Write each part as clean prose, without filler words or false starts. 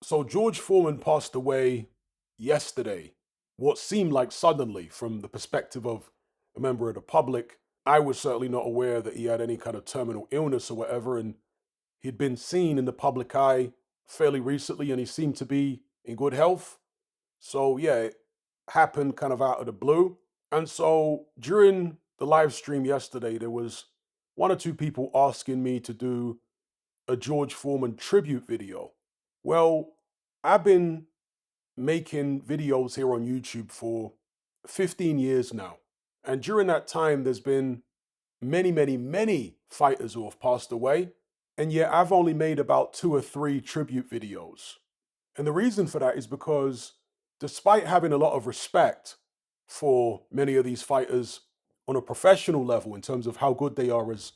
So George Foreman passed away yesterday, what seemed like suddenly from the perspective of a member of the public. I was certainly not aware that he had any kind of terminal illness or whatever, and he'd been seen in the public eye fairly recently, and he seemed to be in good health. So yeah, it happened kind of out of the blue. And so during the live stream yesterday, there was one or two people asking me to do a George Foreman tribute video. Well, I've been making videos here on YouTube for 15 years now. And during that time, there's been many, many, many fighters who have passed away. And yet I've only made about two or three tribute videos. And the reason for that is because despite having a lot of respect for many of these fighters on a professional level in terms of how good they are as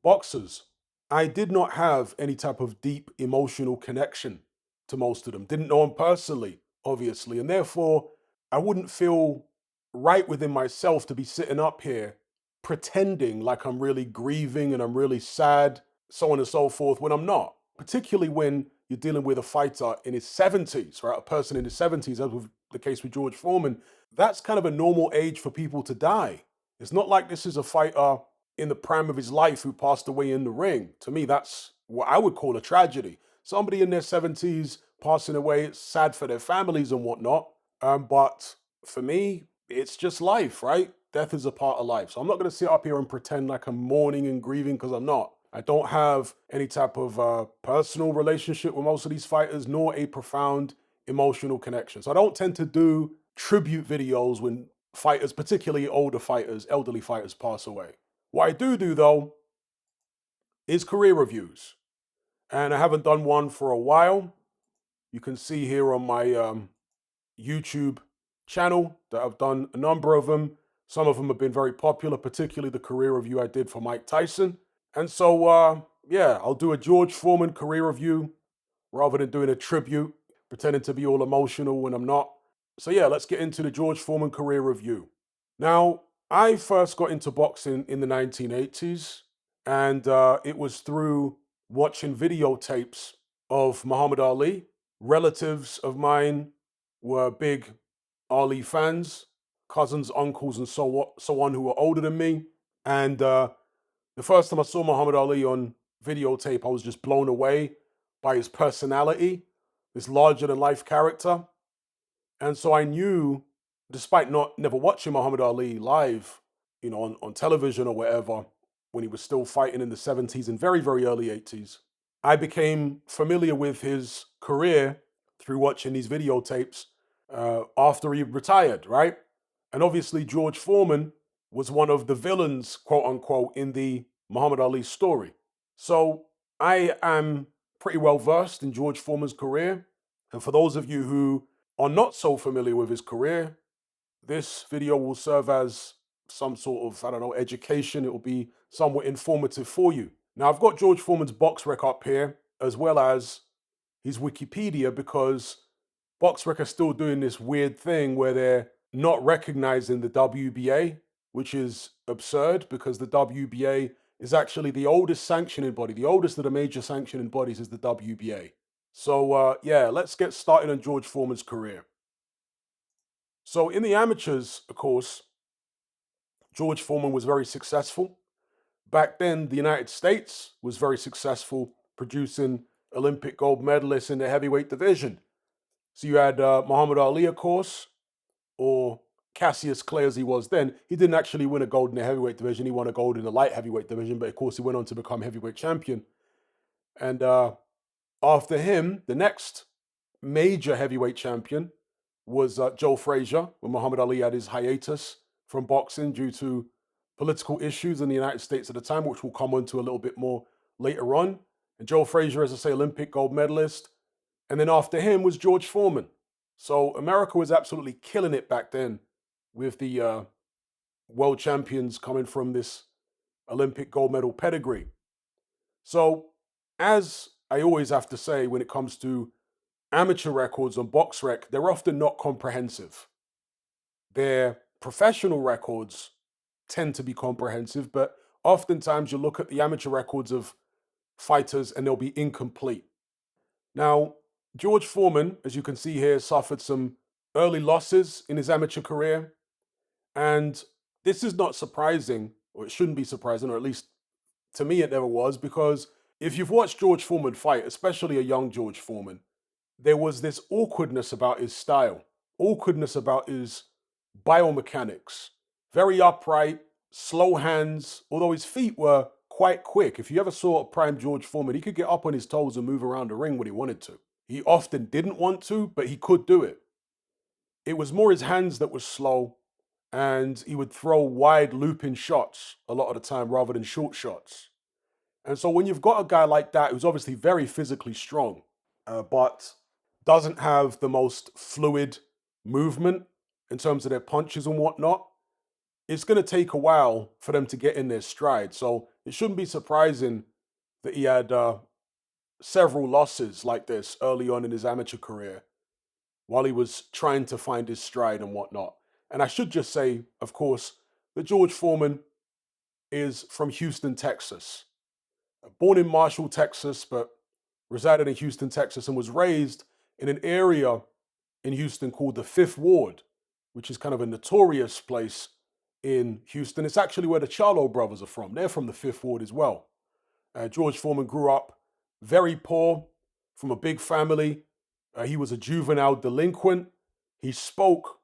boxers, I did not have any type of deep emotional connection to most of them. Didn't know them personally, obviously. And therefore, I wouldn't feel right within myself to be sitting up here pretending like I'm really grieving and I'm really sad, so on and so forth, when I'm not. Particularly when you're dealing with a fighter in his 70s, right? A person in his 70s, as was the case with George Foreman. That's kind of a normal age for people to die. It's not like this is a fighter in the prime of his life who passed away in the ring. To me, that's what I would call a tragedy. Somebody in their 70s passing away, it's sad for their families and whatnot. But for me, it's just life, right? Death is a part of life. So I'm not going to sit up here and pretend like I'm mourning and grieving because I'm not. I don't have any type of personal relationship with most of these fighters, nor a profound emotional connection. So I don't tend to do tribute videos when fighters, particularly older fighters, elderly fighters, pass away. What I do though is career reviews, and I haven't done one for a while. You can see here on my YouTube channel that I've done a number of them. Some of them have been very popular, particularly the career review I did for Mike Tyson. And so, yeah, I'll do a George Foreman career review rather than doing a tribute, pretending to be all emotional when I'm not. So, yeah, let's get into the George Foreman career review. Now, I first got into boxing in the 1980s, and it was through watching videotapes of Muhammad Ali. Relatives of mine were big Ali fans, cousins, uncles, and so on who were older than me. And the first time I saw Muhammad Ali on videotape, I was just blown away by his personality, this larger than life character. And so I knew, despite not never watching Muhammad Ali live, on television or wherever, when he was still fighting in the 70s and very, very early 80s, I became familiar with his career through watching these videotapes after he retired, right? And obviously, George Foreman was one of the villains, quote unquote, in the Muhammad Ali story. So I am pretty well versed in George Foreman's career. And for those of you who are not so familiar with his career, this video will serve as some sort of, I don't know, education. It will be somewhat informative for you. Now, I've got George Foreman's box rec up here, as well as his Wikipedia, because BoxRec are still doing this weird thing where they're not recognizing the WBA, which is absurd because the WBA is actually the oldest sanctioning body. The oldest of the major sanctioning bodies is the WBA. So, yeah, let's get started on George Foreman's career. So, in the amateurs, of course, George Foreman was very successful. Back then, the United States was very successful producing Olympic gold medalists in the heavyweight division. So you had Muhammad Ali, of course, or Cassius Clay as he was then. He didn't actually win a gold in the heavyweight division. He won a gold in the light heavyweight division, but of course he went on to become heavyweight champion. And after him, the next major heavyweight champion was Joe Frazier, when Muhammad Ali had his hiatus from boxing due to political issues in the United States at the time, which we'll come on to a little bit more later on. And Joe Frazier, as I say, Olympic gold medalist. And then after him was George Foreman. So America was absolutely killing it back then with the world champions coming from this Olympic gold medal pedigree. So, as I always have to say when it comes to amateur records on BoxRec, they're often not comprehensive. Their professional records tend to be comprehensive, but oftentimes you look at the amateur records of fighters and they'll be incomplete. Now, George Foreman, as you can see here, suffered some early losses in his amateur career. And this is not surprising, or it shouldn't be surprising, or at least to me it never was, because if you've watched George Foreman fight, especially a young George Foreman, there was this awkwardness about his style, awkwardness about his biomechanics. Very upright, slow hands, although his feet were quite quick. If you ever saw a prime George Foreman, he could get up on his toes and move around the ring when he wanted to. He often didn't want to, but he could do it. It was more his hands that were slow, and he would throw wide looping shots a lot of the time rather than short shots. And so when you've got a guy like that who's obviously very physically strong, but doesn't have the most fluid movement in terms of their punches and whatnot, it's going to take a while for them to get in their stride. So it shouldn't be surprising that he had several losses like this early on in his amateur career while he was trying to find his stride and whatnot. And I should just say, of course, that George Foreman is from Houston, Texas. Born in Marshall, Texas, but resided in Houston, Texas, and was raised in an area in Houston called the Fifth Ward, which is kind of a notorious place in Houston. It's actually where the Charlo brothers are from. They're from the Fifth Ward as well. George Foreman grew up very poor, from a big family. He was a juvenile delinquent. He spoke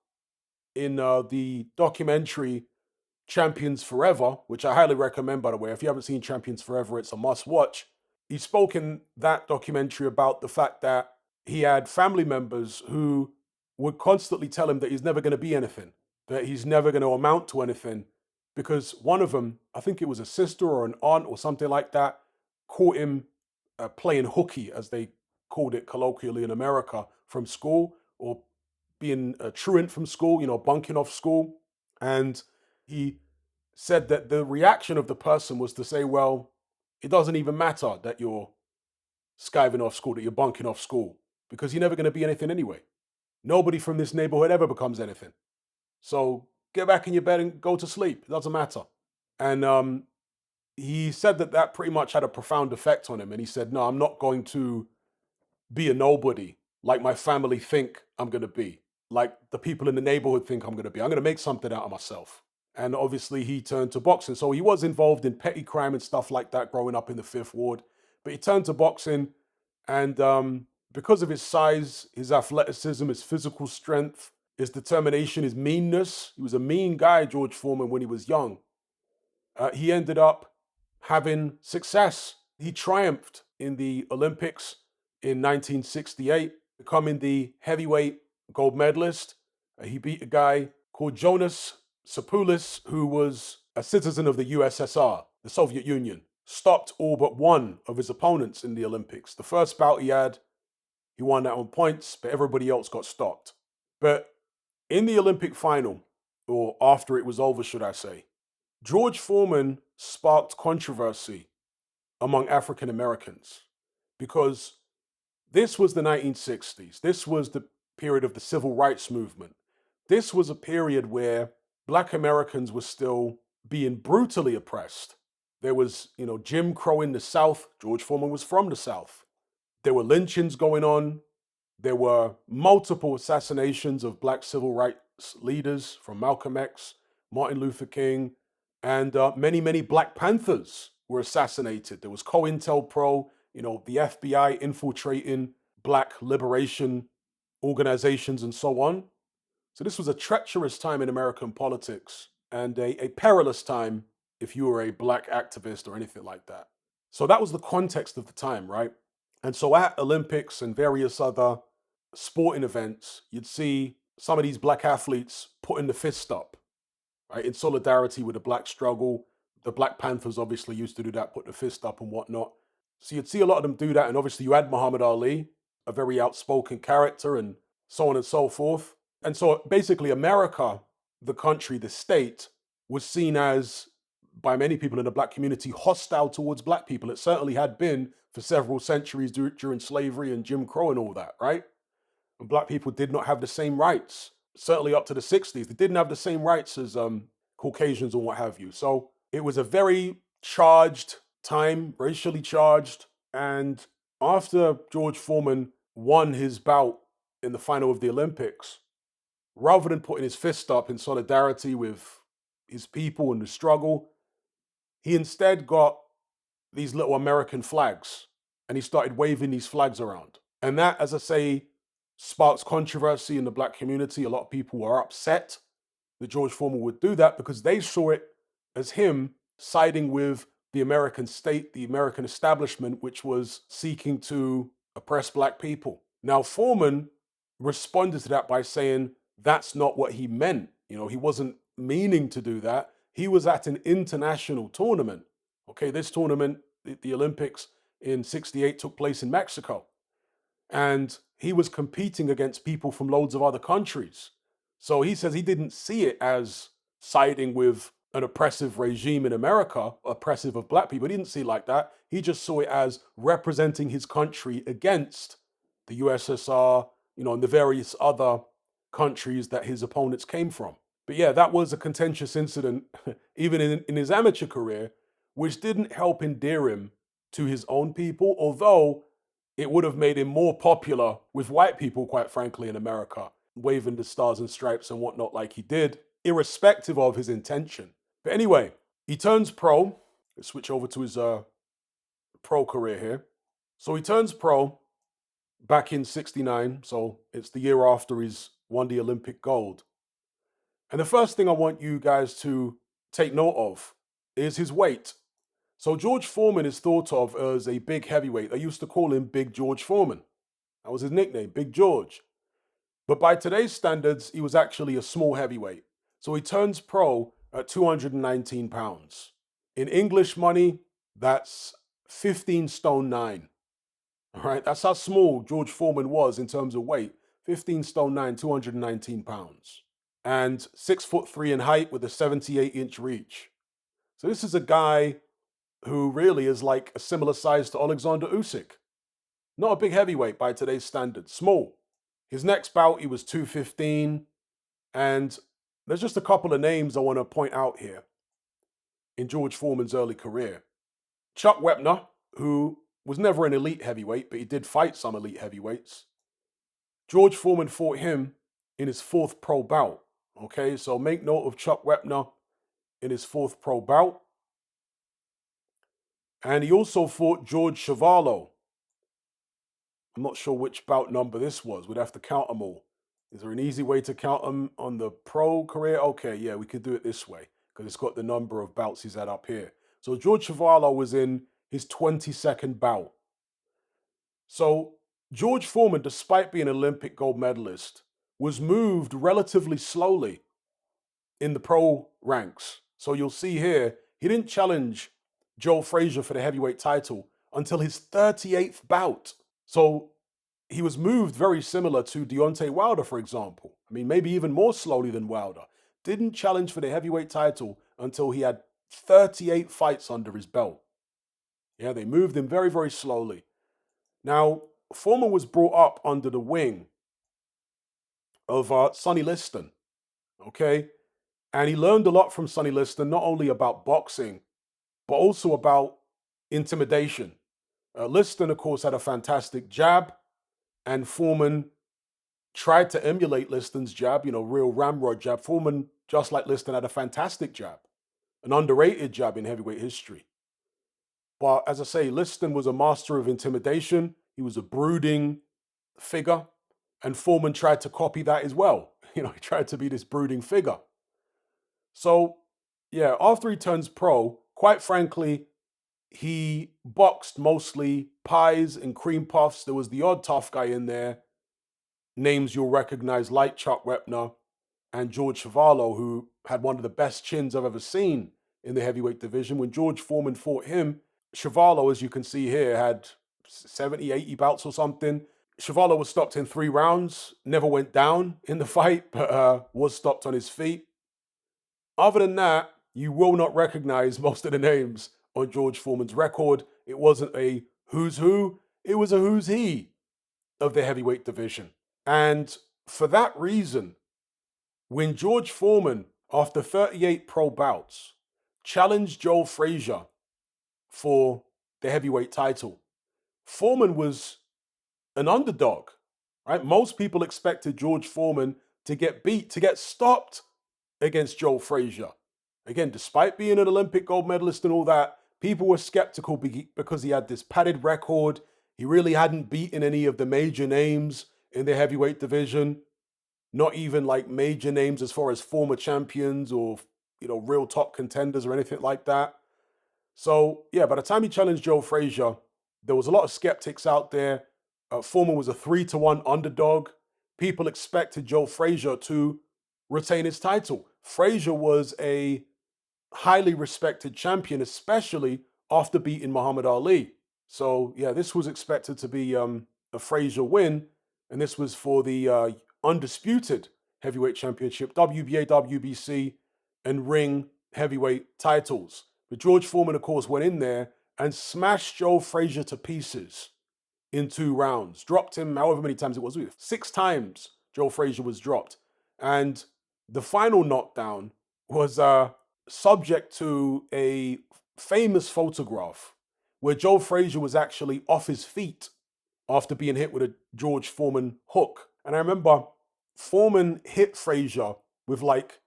in the documentary Champions Forever, which I highly recommend, by the way. If you haven't seen Champions Forever, it's a must watch. He spoke in that documentary about the fact that he had family members who would constantly tell him that he's never going to be anything, that he's never going to amount to anything, because one of them, I think it was a sister or an aunt or something like that, caught him playing hooky, as they called it colloquially in America, from school, or being a truant from school, bunking off school. And he said that the reaction of the person was to say, well, it doesn't even matter that you're skiving off school, that you're bunking off school, because you're never going to be anything anyway. Nobody from this neighborhood ever becomes anything. So get back in your bed and go to sleep. It doesn't matter. And he said that that pretty much had a profound effect on him. And he said, no, I'm not going to be a nobody like my family think I'm going to be, like the people in the neighborhood think I'm going to be. I'm going to make something out of myself. And obviously, he turned to boxing. So he was involved in petty crime and stuff like that growing up in the Fifth Ward. But he turned to boxing. And because of his size, his athleticism, his physical strength, his determination, his meanness, he was a mean guy, George Foreman, when he was young. He ended up having success. He triumphed in the Olympics in 1968, becoming the heavyweight gold medalist. He beat a guy called Jonas Sapoulis, who was a citizen of the USSR, the Soviet Union. Stopped all but one of his opponents in the Olympics. The first bout he had, he won that on points, but everybody else got stopped. But in the Olympic final, or after it was over, should I say, George Foreman sparked controversy among African Americans because this was the 1960s. This was the period of the civil rights movement. This was a period where Black Americans were still being brutally oppressed. There was, Jim Crow in the South. George Foreman was from the South. There were lynchings going on. There were multiple assassinations of Black civil rights leaders, from Malcolm X, Martin Luther King, and many, many Black Panthers were assassinated. There was COINTELPRO, the FBI infiltrating Black liberation organizations and so on. So this was a treacherous time in American politics, and a perilous time if you were a Black activist or anything like that. So that was the context of the time, right? And so at Olympics and various other sporting events, you'd see some of these Black athletes putting the fist up, right, in solidarity with the Black struggle. The Black Panthers obviously used to do that, put the fist up and whatnot. So you'd see a lot of them do that. And obviously you had Muhammad Ali, a very outspoken character, and so on and so forth. And so basically America, the country, the state, was seen as, by many people in the Black community, hostile towards Black people. It certainly had been for several centuries during slavery and Jim Crow and all that, right? And Black people did not have the same rights, certainly up to the 60s. They didn't have the same rights as Caucasians or what have you. So it was a very charged time, racially charged. And after George Foreman won his bout in the final of the Olympics, rather than putting his fist up in solidarity with his people and the struggle, he instead got these little American flags and he started waving these flags around. And that, as I say, sparks controversy in the black community. A lot of people were upset that George Foreman would do that because they saw it as him siding with the American state, the American establishment, which was seeking to oppress black people. Now, Foreman responded to that by saying that's not what he meant. He wasn't meaning to do that. He was at an international tournament. Okay, this tournament, the Olympics in '68, took place in Mexico. And he was competing against people from loads of other countries. So he says he didn't see it as siding with an oppressive regime in America, oppressive of black people. He didn't see it like that. He just saw it as representing his country against the USSR, and the various other countries that his opponents came from. But yeah, that was a contentious incident, even in his amateur career, which didn't help endear him to his own people, although it would have made him more popular with white people, quite frankly, in America, waving the stars and stripes and whatnot like he did, irrespective of his intention. But anyway, he turns pro. Let's switch over to his pro career here. So he turns pro back in '69. So it's the year after he's won the Olympic gold. And the first thing I want you guys to take note of is his weight. So George Foreman is thought of as a big heavyweight. They used to call him Big George Foreman. That was his nickname, Big George. But by today's standards, he was actually a small heavyweight. So he turns pro at 219 pounds. In English money, that's 15 stone 9. All right, that's how small George Foreman was in terms of weight. 15 stone 9, 219 pounds. And 6'3" in height with a 78-inch reach. So this is a guy who really is like a similar size to Alexander Usyk. Not a big heavyweight by today's standards, small. His next bout, he was 215. And there's just a couple of names I want to point out here in George Foreman's early career. Chuck Wepner, who was never an elite heavyweight, but he did fight some elite heavyweights. George Foreman fought him in his fourth pro bout. Okay, so make note of Chuck Wepner in his fourth pro bout. And he also fought George Chuvalo. I'm not sure which bout number this was. We'd have to count them all. Is there an easy way to count them on the pro career? Okay, yeah, we could do it this way because it's got the number of bouts he's had up here. So George Chuvalo was in his 22nd bout. So George Foreman, despite being an Olympic gold medalist, was moved relatively slowly in the pro ranks. So you'll see here, he didn't challenge Joe Frazier for the heavyweight title until his 38th bout. So he was moved very similar to Deontay Wilder, for example. I mean, maybe even more slowly than Wilder. Didn't challenge for the heavyweight title until he had 38 fights under his belt. Yeah, they moved him very, very slowly. Now, Foreman was brought up under the wing of Sonny Liston, okay? And he learned a lot from Sonny Liston, not only about boxing, but also about intimidation. Liston, of course, had a fantastic jab, and Foreman tried to emulate Liston's jab, real ramrod jab. Foreman, just like Liston, had a fantastic jab, an underrated jab in heavyweight history. But as I say, Liston was a master of intimidation. He was a brooding figure, and Foreman tried to copy that as well. He tried to be this brooding figure. So, yeah, after he turns pro, quite frankly, he boxed mostly pies and cream puffs. There was the odd tough guy in there, names you'll recognize like Chuck Wepner and George Chuvalo, who had one of the best chins I've ever seen in the heavyweight division. When George Foreman fought him, Chuvalo, as you can see here, had 70, 80 bouts or something. Chuvalo was stopped in 3 rounds, never went down in the fight, but was stopped on his feet. Other than that, you will not recognize most of the names on George Foreman's record. It wasn't a who's who, it was a who's he of the heavyweight division. And for that reason, when George Foreman, after 38 pro bouts, challenged Joe Frazier for the heavyweight title, Foreman was an underdog, right? Most people expected George Foreman to get beat, to get stopped against Joe Frazier. Again, despite being an Olympic gold medalist and all that, people were skeptical because he had this padded record. He really hadn't beaten any of the major names in the heavyweight division, not even like major names as far as former champions or real top contenders or anything like that. So yeah, by the time he challenged Joe Frazier, there was a lot of skeptics out there. Foreman was a 3-1 underdog. People expected Joe Frazier to retain his title. Frazier was a highly respected champion, especially after beating Muhammad Ali. So yeah, this was expected to be a Frazier win, and this was for the undisputed heavyweight championship, WBA, WBC, and ring heavyweight titles. But George Foreman, of course, went in there and smashed Joe Frazier to pieces in 2 rounds. Dropped him however many times it was. 6 times Joe Frazier was dropped. And the final knockdown was subject to a famous photograph where Joe Frazier was actually off his feet after being hit with a George Foreman hook. And I remember Foreman hit Frazier with like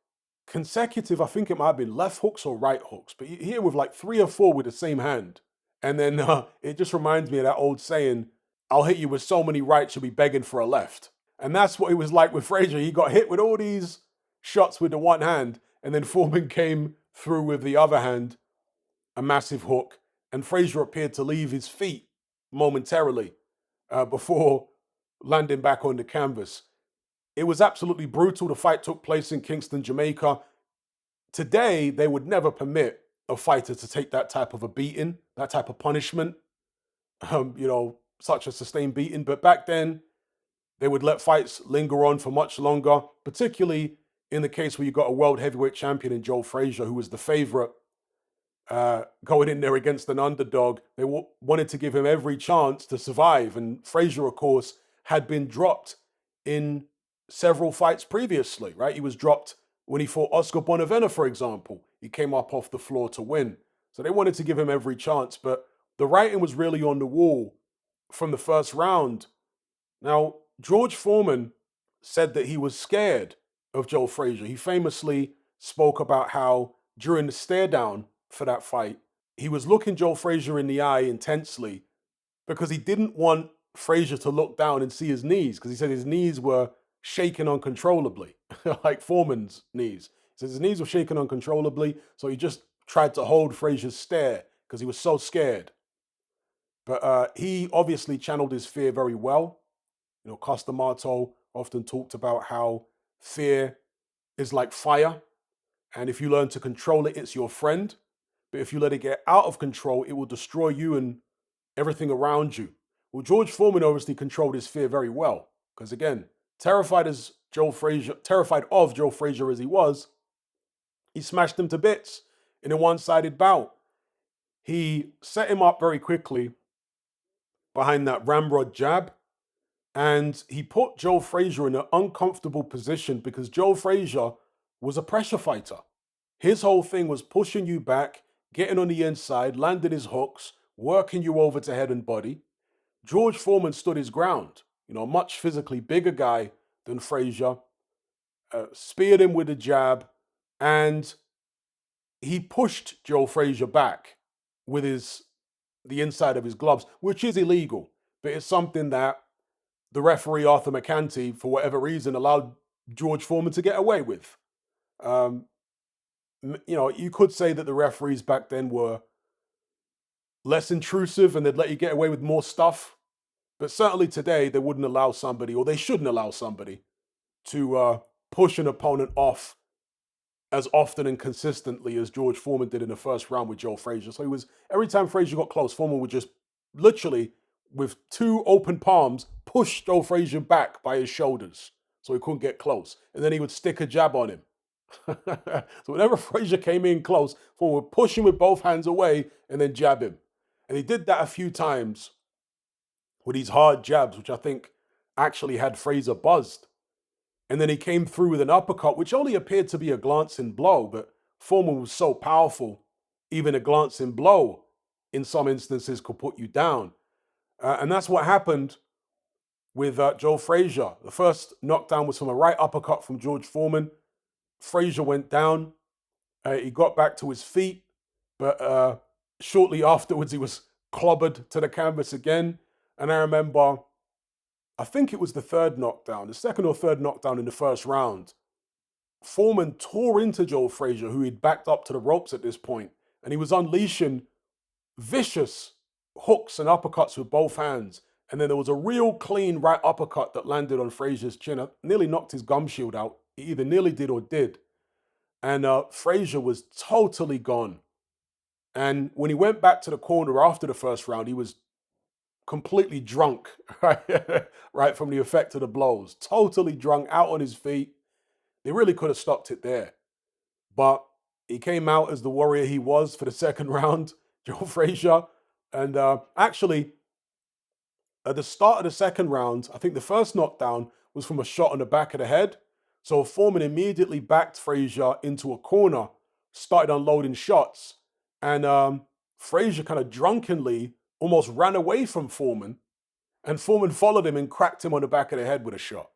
consecutive, I think it might have been left hooks or right hooks, but here with like 3 or 4 with the same hand. And then it just reminds me of that old saying, I'll hit you with so many rights, you'll be begging for a left. And that's what it was like with Frazier. He got hit with all these shots with the one hand, and then Foreman came through with the other hand, a massive hook, and Frazier appeared to leave his feet momentarily before landing back on the canvas. It was absolutely brutal. The fight took place in Kingston, Jamaica. Today, they would never permit a fighter to take that type of a beating, that type of punishment, such a sustained beating. But back then, they would let fights linger on for much longer, particularly in the case where you got a world heavyweight champion in Joe Frazier, who was the favorite, going in there against an underdog. They wanted to give him every chance to survive. And Frazier, of course, had been dropped in several fights previously, right? He was dropped when he fought Oscar Bonavena, for example. He came up off the floor to win. So they wanted to give him every chance, but the writing was really on the wall from the first round. Now, George Foreman said that he was scared of Joe Frazier. He famously spoke about how during the stare down for that fight, he was looking Joe Frazier in the eye intensely because he didn't want Frazier to look down and see his knees, because he said his knees were shaking uncontrollably, like Foreman's knees. He said his knees were shaking uncontrollably, so he just tried to hold Frazier's stare because he was so scared. But he obviously channeled his fear very well. Costamato often talked about how fear is like fire, and if you learn to control it, it's your friend. But if you let it get out of control, it will destroy you and everything around you. Well, George Foreman obviously controlled his fear very well, because again, terrified of Joe Frazier as he was, he smashed him to bits in a one-sided bout. He set him up very quickly behind that ramrod jab, and he put Joe Frazier in an uncomfortable position because Joe Frazier was a pressure fighter. His whole thing was pushing you back, getting on the inside, landing his hooks, working you over to head and body. George Foreman stood his ground. A much physically bigger guy than Frazier, speared him with a jab, and he pushed Joe Frazier back with the inside of his gloves, which is illegal, but it's something that the referee Arthur McCanty, for whatever reason, allowed George Foreman to get away with. You could say that the referees back then were less intrusive and they'd let you get away with more stuff. But certainly today, they wouldn't allow somebody, or they shouldn't allow somebody, to push an opponent off as often and consistently as George Foreman did in the first round with Joe Frazier. So every time Frazier got close, Foreman would just literally, with 2 open palms, push Joe Frazier back by his shoulders so he couldn't get close. And then he would stick a jab on him. So whenever Frazier came in close, Foreman would push him with both hands away and then jab him. And he did that a few times with these hard jabs, which I think actually had Frazier buzzed. And then he came through with an uppercut, which only appeared to be a glancing blow, but Foreman was so powerful, even a glancing blow in some instances could put you down. And that's what happened with Joe Frazier. The first knockdown was from a right uppercut from George Foreman. Frazier went down. He got back to his feet, but shortly afterwards he was clobbered to the canvas again. And I remember, I think it was the third knockdown, the second or third knockdown in the first round. Foreman tore into Joe Frazier, who he'd backed up to the ropes at this point, and he was unleashing vicious hooks and uppercuts with both hands. And then there was a real clean right uppercut that landed on Frazier's chin. It nearly knocked his gum shield out. He either nearly did or did. And Frazier was totally gone. And when he went back to the corner after the first round, he was completely drunk, right? Right, from the effect of the blows. Totally drunk, out on his feet. They really could have stopped it there. But he came out as the warrior he was for the second round, Joe Frazier. And actually, at the start of the second round, I think the first knockdown was from a shot on the back of the head. So Foreman immediately backed Frazier into a corner, started unloading shots, and Frazier kind of drunkenly almost ran away from Foreman, and Foreman followed him and cracked him on the back of the head with a shot.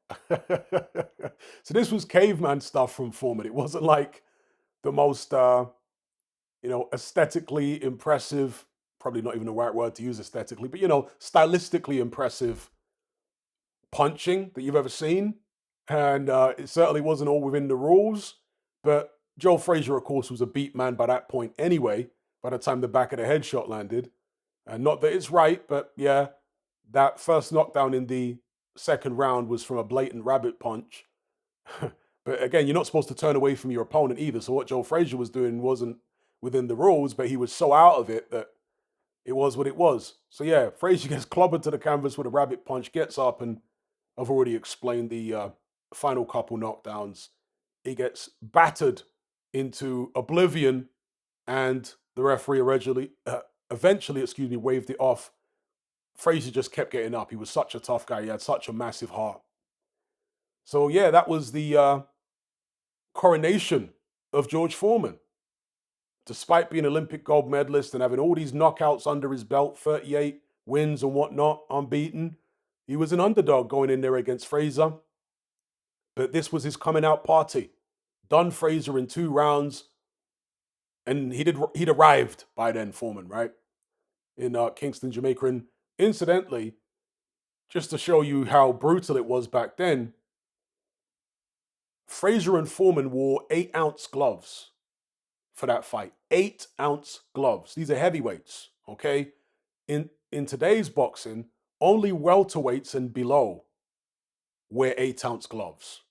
So this was caveman stuff from Foreman. It wasn't like the most, aesthetically impressive, probably not even the right word to use aesthetically, but, stylistically impressive punching that you've ever seen. And it certainly wasn't all within the rules. But Joe Frazier, of course, was a beat man by that point anyway, by the time the back of the head shot landed. And not that it's right, but yeah, that first knockdown in the second round was from a blatant rabbit punch. But again, you're not supposed to turn away from your opponent either. So what Joe Frazier was doing wasn't within the rules, but he was so out of it that it was what it was. So yeah, Frazier gets clobbered to the canvas with a rabbit punch, gets up, and I've already explained the final couple knockdowns. He gets battered into oblivion, and the referee eventually, waved it off. Frazier just kept getting up. He was such a tough guy. He had such a massive heart. So yeah, that was the coronation of George Foreman. Despite being Olympic gold medalist and having all these knockouts under his belt, 38 wins and whatnot, unbeaten, he was an underdog going in there against Frazier. But this was his coming out party. Done Frazier in 2 rounds, and he'd arrived by then, Foreman, right? In Kingston, Jamaica. And incidentally, just to show you how brutal it was back then, Frazier and Foreman wore 8-ounce gloves for that fight. 8-ounce gloves. These are heavyweights, okay? In today's boxing, only welterweights and below wear 8-ounce gloves.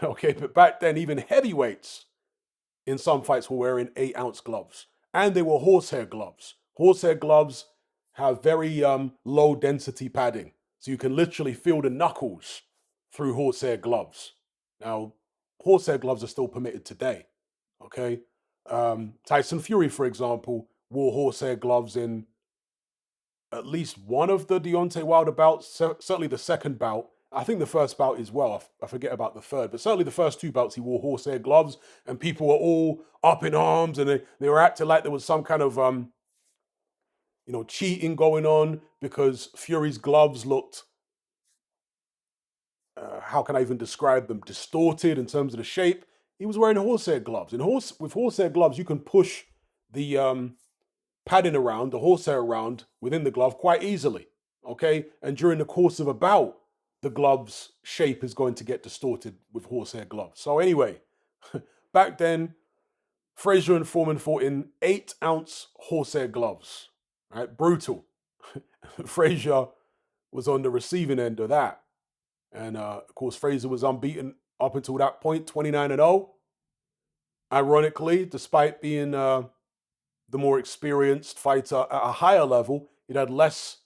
Okay, but back then, even heavyweights in some fights were wearing 8-ounce gloves. And they were horsehair gloves. Horsehair gloves have very low density padding. So you can literally feel the knuckles through horsehair gloves. Now, horsehair gloves are still permitted today. Okay. Tyson Fury, for example, wore horsehair gloves in at least one of the Deontay Wilder bouts, certainly the second bout. I think the first bout as well. I forget about the third, but certainly the first 2 bouts he wore horsehair gloves, and people were all up in arms, and they were acting like there was some kind of cheating going on because Fury's gloves looked, how can I even describe them, distorted in terms of the shape. He was wearing horsehair gloves. With horsehair gloves, you can push the padding around, the horsehair around within the glove quite easily, okay? And during the course of a bout, the glove's shape is going to get distorted with horsehair gloves. So anyway, back then, Frazier and Foreman fought in 8-ounce horsehair gloves, right? Brutal. Frazier was on the receiving end of that. And of course, Frazier was unbeaten up until that point, 29-0. Ironically, despite being the more experienced fighter at a higher level, he'd had less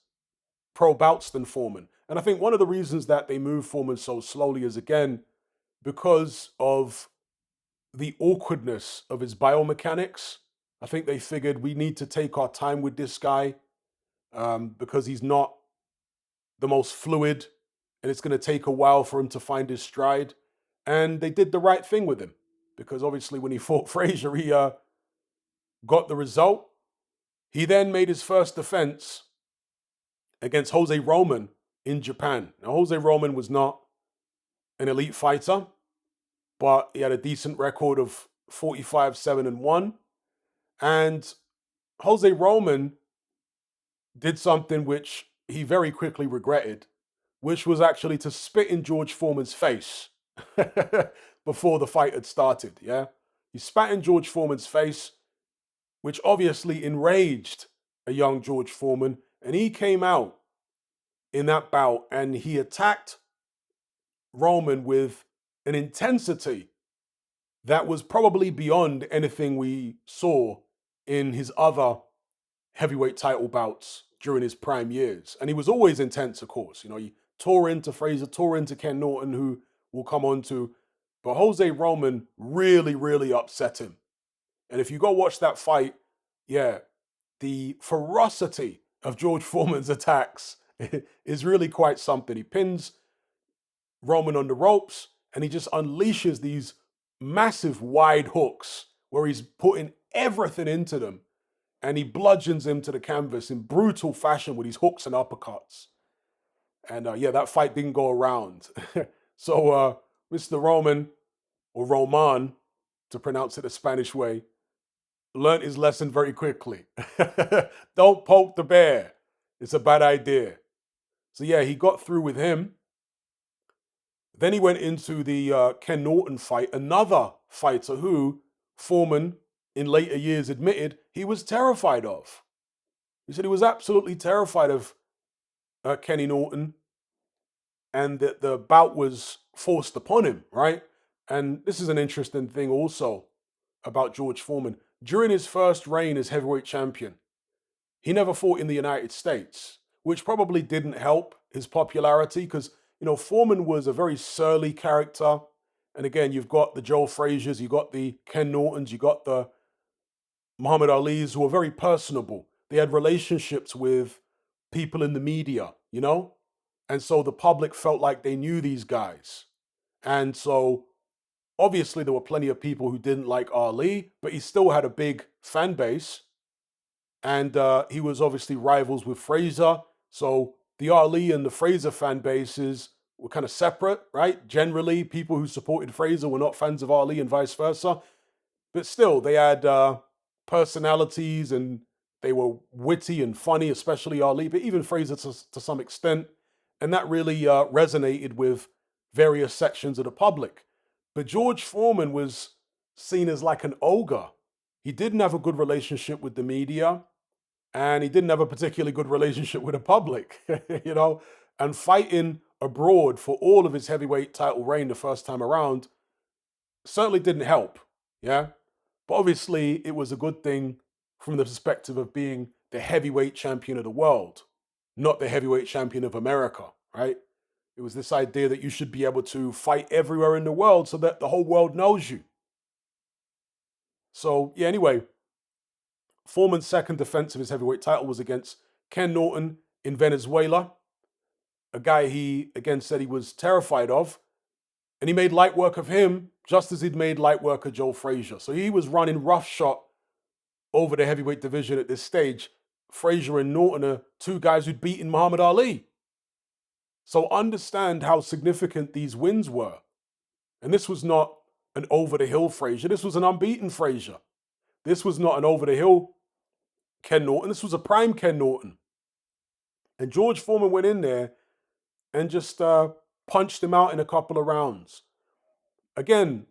pro bouts than Foreman. And I think one of the reasons that they moved Foreman so slowly is, again, because of the awkwardness of his biomechanics. I think they figured we need to take our time with this guy because he's not the most fluid, and it's going to take a while for him to find his stride. And they did the right thing with him because obviously when he fought Frazier, he got the result. He then made his first defense against Jose Roman in Japan. Now, Jose Roman was not an elite fighter, but he had a decent record of 45, 7, and 1. And Jose Roman did something which he very quickly regretted, which was actually to spit in George Foreman's face before the fight had started. Yeah. He spat in George Foreman's face, which obviously enraged a young George Foreman. And he came out in that bout and he attacked Roman with an intensity that was probably beyond anything we saw in his other heavyweight title bouts during his prime years. And he was always intense, of course. You know, he tore into Fraser, tore into Ken Norton, who we'll come on to. But Jose Roman really, really upset him. And if you go watch that fight, yeah, the ferocity of George Foreman's attacks is really quite something. He pins Roman on the ropes and he just unleashes these massive wide hooks where he's putting everything into them and he bludgeons him to the canvas in brutal fashion with these hooks and uppercuts. And yeah, that fight didn't go around. So Mr. Roman, or Roman, to pronounce it the Spanish way, learned his lesson very quickly. Don't poke the bear. It's a bad idea. So yeah, he got through with him. Then he went into the Ken Norton fight, another fighter who Foreman in later years admitted he was terrified of. He said he was absolutely terrified of Kenny Norton and that the bout was forced upon him, right? And this is an interesting thing also about George Foreman. During his first reign as heavyweight champion, he never fought in the United States, which probably didn't help his popularity because, you know, Foreman was a very surly character. And again, you've got the Joe Frazier's, you've got the Ken Nortons, you've got the Muhammad Ali's who were very personable. They had relationships with people in the media, you know? And so the public felt like they knew these guys. And so obviously there were plenty of people who didn't like Ali, but he still had a big fan base. And he was obviously rivals with Fraser. So the Ali and the Fraser fan bases were kind of separate, right? Generally, people who supported Fraser were not fans of Ali and vice versa. But still, they had personalities and they were witty and funny, especially Ali, but even Fraser to some extent. And that really resonated with various sections of the public. But George Foreman was seen as like an ogre. He didn't have a good relationship with the media and he didn't have a particularly good relationship with the public, you know, and fighting abroad for all of his heavyweight title reign the first time around certainly didn't help, yeah? But obviously, it was a good thing from the perspective of being the heavyweight champion of the world, not the heavyweight champion of America, right? It was this idea that you should be able to fight everywhere in the world so that the whole world knows you. So, yeah, anyway, Foreman's second defense of his heavyweight title was against Ken Norton in Venezuela, a guy he, again, said he was terrified of. And he made light work of him just as he'd made light work of Joe Frazier. So he was running roughshod over the heavyweight division at this stage. Frazier and Norton are two guys who'd beaten Muhammad Ali. So understand how significant these wins were. And this was not an over-the-hill Frazier. This was an unbeaten Frazier. This was not an over-the-hill Ken Norton. This was a prime Ken Norton. And George Foreman went in there and just punched him out in a couple of rounds. Again,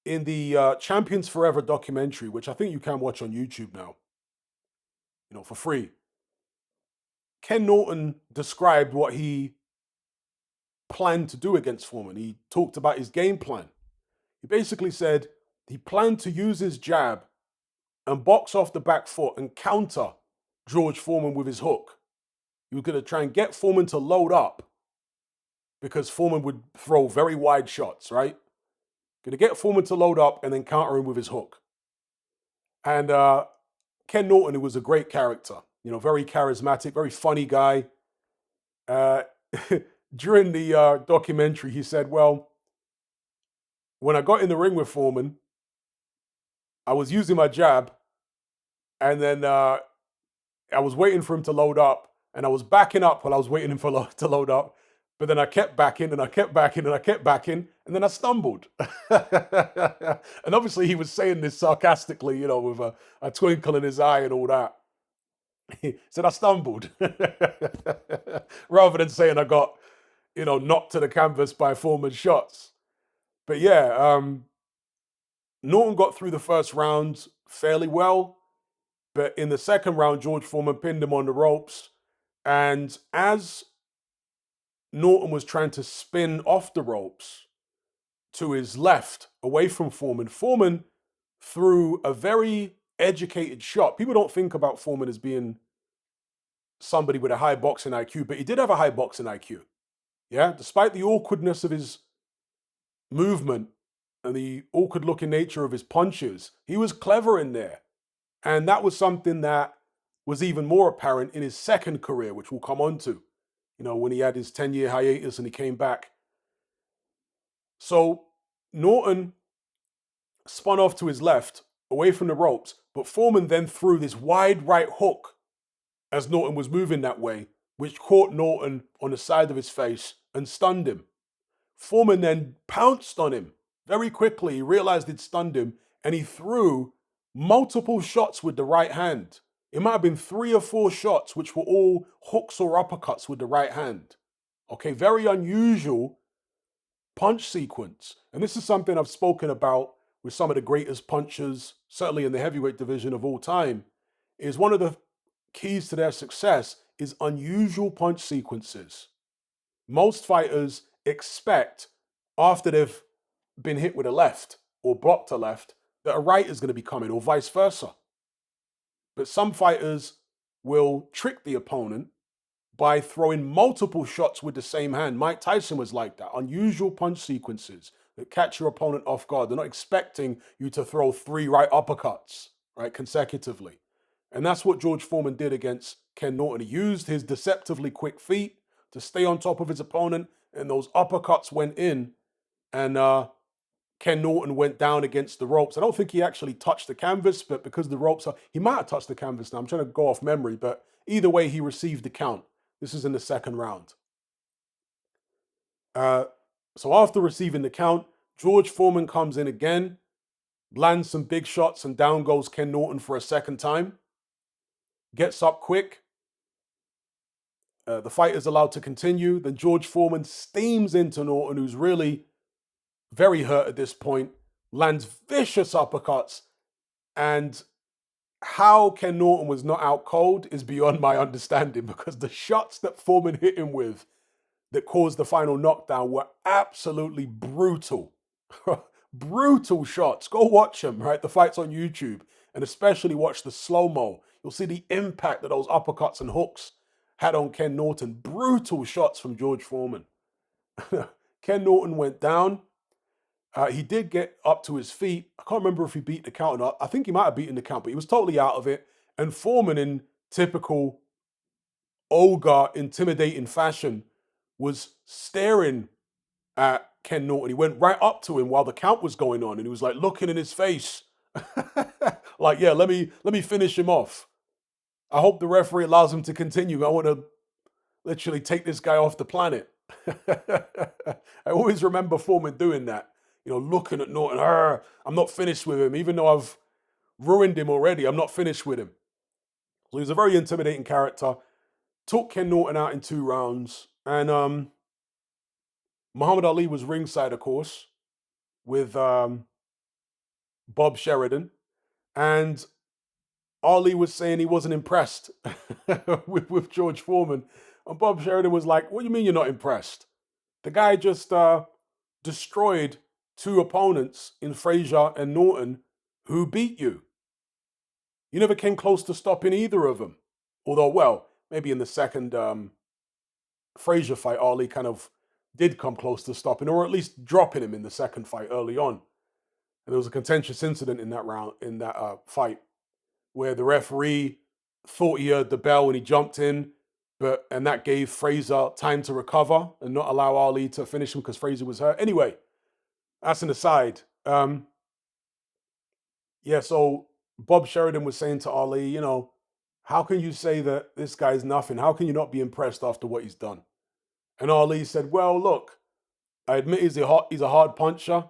in the Champions Forever documentary, which I think you can watch on YouTube now, you know, for free, Ken Norton described what he planned to do against Foreman. He talked about his game plan. He basically said he planned to use his jab and box off the back foot and counter George Foreman with his hook. He was going to try and get Foreman to load up because Foreman would throw very wide shots, right? Going to get Foreman to load up and then counter him with his hook. And Ken Norton, who was a great character, you know, very charismatic, very funny guy. During the documentary, he said, well, when I got in the ring with Foreman, I was using my jab and then I was waiting for him to load up and I was backing up while I was waiting for to load up. But then I kept backing and I kept backing and I kept backing, and then I stumbled. And obviously he was saying this sarcastically, with a twinkle in his eye and all that. He said I stumbled, rather than saying I got, knocked to the canvas by Foreman's shots. But yeah, Norton got through the first round fairly well. But in the second round, George Foreman pinned him on the ropes. And as Norton was trying to spin off the ropes to his left, away from Foreman, Foreman threw a very educated shot. People don't think about Foreman as being somebody with a high boxing IQ, but he did have a high boxing IQ. Yeah, despite the awkwardness of his movement and the awkward looking nature of his punches, he was clever in there. And that was something that was even more apparent in his second career, which we'll come on to, when he had his 10-year hiatus and he came back. So Norton spun off to his left, away from the ropes, but Foreman then threw this wide right hook as Norton was moving that way, which caught Norton on the side of his face and stunned him. Foreman then pounced on him very quickly. He realized he'd stunned him, and he threw multiple shots with the right hand. It might have been 3 or 4 shots, which were all hooks or uppercuts with the right hand. Okay, very unusual punch sequence. And this is something I've spoken about with some of the greatest punchers, certainly in the heavyweight division of all time, is one of the keys to their success is unusual punch sequences. Most fighters expect, after they've been hit with a left or blocked a left, that a right is going to be coming, or vice versa. But some fighters will trick the opponent by throwing multiple shots with the same hand. Mike Tyson was like that. Unusual punch sequences that catch your opponent off guard. They're not expecting you to throw 3 right uppercuts, right, consecutively. And that's what George Foreman did against Ken Norton. He used his deceptively quick feet to stay on top of his opponent, and those uppercuts went in, and Ken Norton went down against the ropes. I don't think he actually touched the canvas, but because the ropes he might have touched the canvas now. I'm trying to go off memory, but either way, he received the count. This is in the second round. So after receiving the count, George Foreman comes in again, lands some big shots, and down goes Ken Norton for a second time. Gets up quick. The fight is allowed to continue. Then George Foreman steams into Norton, who's really very hurt at this point, lands vicious uppercuts. And how Ken Norton was not out cold is beyond my understanding, because the shots that Foreman hit him with that caused the final knockdown were absolutely brutal. Brutal shots. Go watch them, right? The fight's on YouTube, and especially watch the slow-mo. You'll see the impact that those uppercuts and hooks had on Ken Norton. Brutal shots from George Foreman. Ken Norton went down. He did get up to his feet. I can't remember if he beat the count or not. I think he might have beaten the count, but he was totally out of it. And Foreman, in typical ogre, intimidating fashion, was staring at Ken Norton. He went right up to him while the count was going on, and he was like looking in his face, like, "Yeah, let me finish him off. I hope the referee allows him to continue. I want to literally take this guy off the planet." I always remember Foreman doing that, looking at Norton. I'm not finished with him, even though I've ruined him already. I'm not finished with him. So he's a very intimidating character. Took Ken Norton out in 2 rounds, and Muhammad Ali was ringside, of course, with Bob Sheridan, and Ali was saying he wasn't impressed with George Foreman. And Bob Sheridan was like, "What do you mean you're not impressed? The guy just destroyed 2 opponents in Frazier and Norton who beat you. You never came close to stopping either of them." Although, well, maybe in the second Frazier fight, Ali kind of did come close to stopping, or at least dropping him in the second fight early on. And there was a contentious incident in that fight, where the referee thought he heard the bell when he jumped in, and that gave Frazier time to recover and not allow Ali to finish him because Frazier was hurt. Anyway, that's an aside. So Bob Sheridan was saying to Ali, how can you say that this guy's nothing? How can you not be impressed after what he's done? And Ali said, well, look, I admit he's a hard puncher,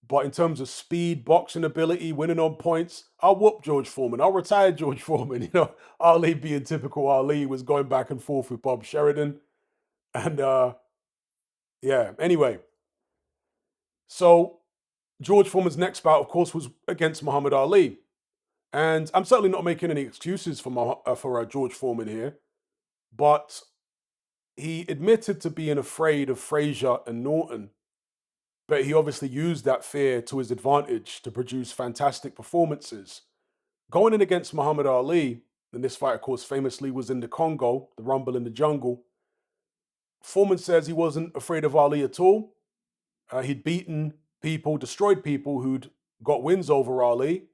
but in terms of speed, boxing ability, winning on points, I'll whoop George Foreman. I'll retire George Foreman. Ali being typical Ali was going back and forth with Bob Sheridan. And yeah, anyway, so George Foreman's next bout, of course, was against Muhammad Ali. And I'm certainly not making any excuses for George Foreman here, but he admitted to being afraid of Frazier and Norton, but he obviously used that fear to his advantage to produce fantastic performances. Going in against Muhammad Ali, and this fight, of course, famously was in the Congo, the Rumble in the Jungle. Foreman says he wasn't afraid of Ali at all. He'd beaten people, destroyed people who'd got wins over Ali.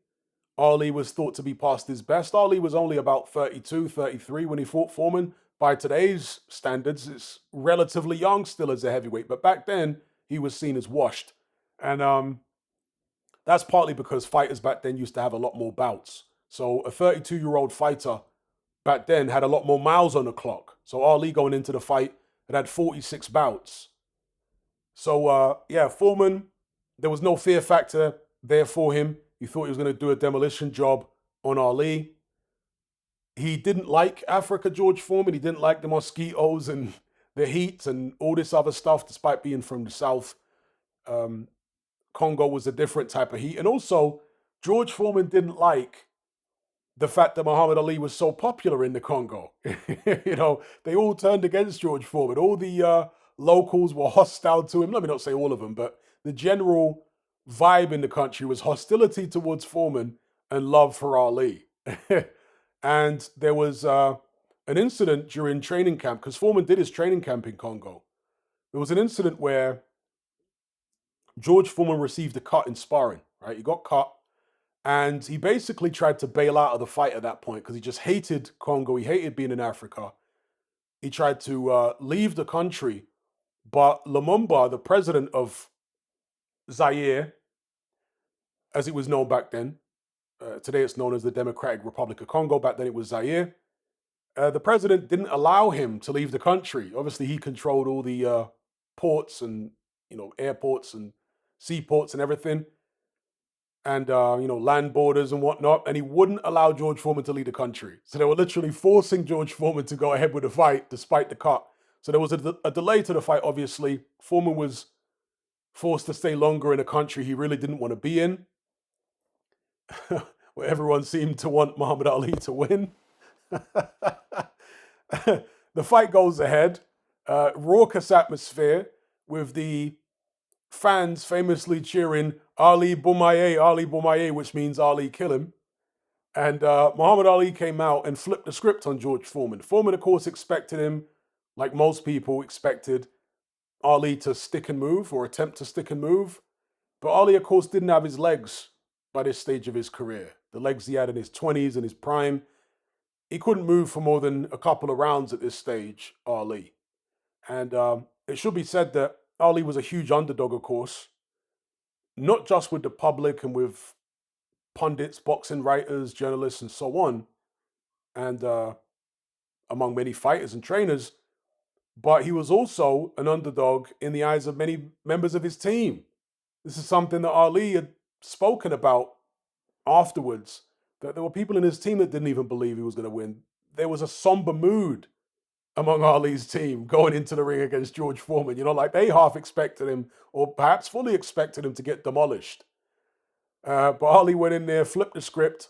Ali was thought to be past his best. Ali was only about 32, 33 when he fought Foreman. By today's standards, it's relatively young still as a heavyweight, but back then he was seen as washed. And that's partly because fighters back then used to have a lot more bouts. So a 32-year-old fighter back then had a lot more miles on the clock. So Ali going into the fight had 46 bouts. So yeah, Foreman, there was no fear factor there for him. He thought he was going to do a demolition job on Ali. He didn't like Africa, George Foreman. He didn't like the mosquitoes and the heat and all this other stuff, despite being from the South. Congo was a different type of heat. And also, George Foreman didn't like the fact that Muhammad Ali was so popular in the Congo. They all turned against George Foreman. All the locals were hostile to him. Let me not say all of them, but the general vibe in the country was hostility towards Foreman and love for Ali. And there was an incident during training camp, because Foreman did his training camp in Congo. There was an incident where George Foreman received a cut in sparring, right? He got cut, and he basically tried to bail out of the fight at that point because he just hated Congo. He hated being in Africa. He tried to leave the country, but Lumumba, the president of Zaire, as it was known back then, today it's known as the Democratic Republic of Congo. Back then it was Zaire. The president didn't allow him to leave the country. Obviously, he controlled all the ports and airports and seaports and everything, and land borders and whatnot. And he wouldn't allow George Foreman to leave the country. So they were literally forcing George Foreman to go ahead with the fight despite the cut. So there was a delay to the fight. Obviously, Foreman was forced to stay longer in a country he really didn't want to be in, where everyone seemed to want Muhammad Ali to win. The fight goes ahead. Raucous atmosphere with the fans famously cheering Ali Boumaier, which means Ali kill him. And Muhammad Ali came out and flipped the script on George Foreman. Foreman, of course, expected him, like most people expected Ali to stick and move or attempt to stick and move. But Ali, of course, didn't have his legs by this stage of his career. The legs he had in his 20s and his prime. He couldn't move for more than a couple of rounds at this stage, Ali. And it should be said that Ali was a huge underdog, of course, not just with the public and with pundits, boxing writers, journalists, and so on, and among many fighters and trainers, but he was also an underdog in the eyes of many members of his team. This is something that Ali had spoken about afterwards, that there were people in his team that didn't even believe he was going to win. There was a somber mood among Ali's team going into the ring against George Foreman. Like they half expected him, or perhaps fully expected him to get demolished. But Ali went in there, flipped the script.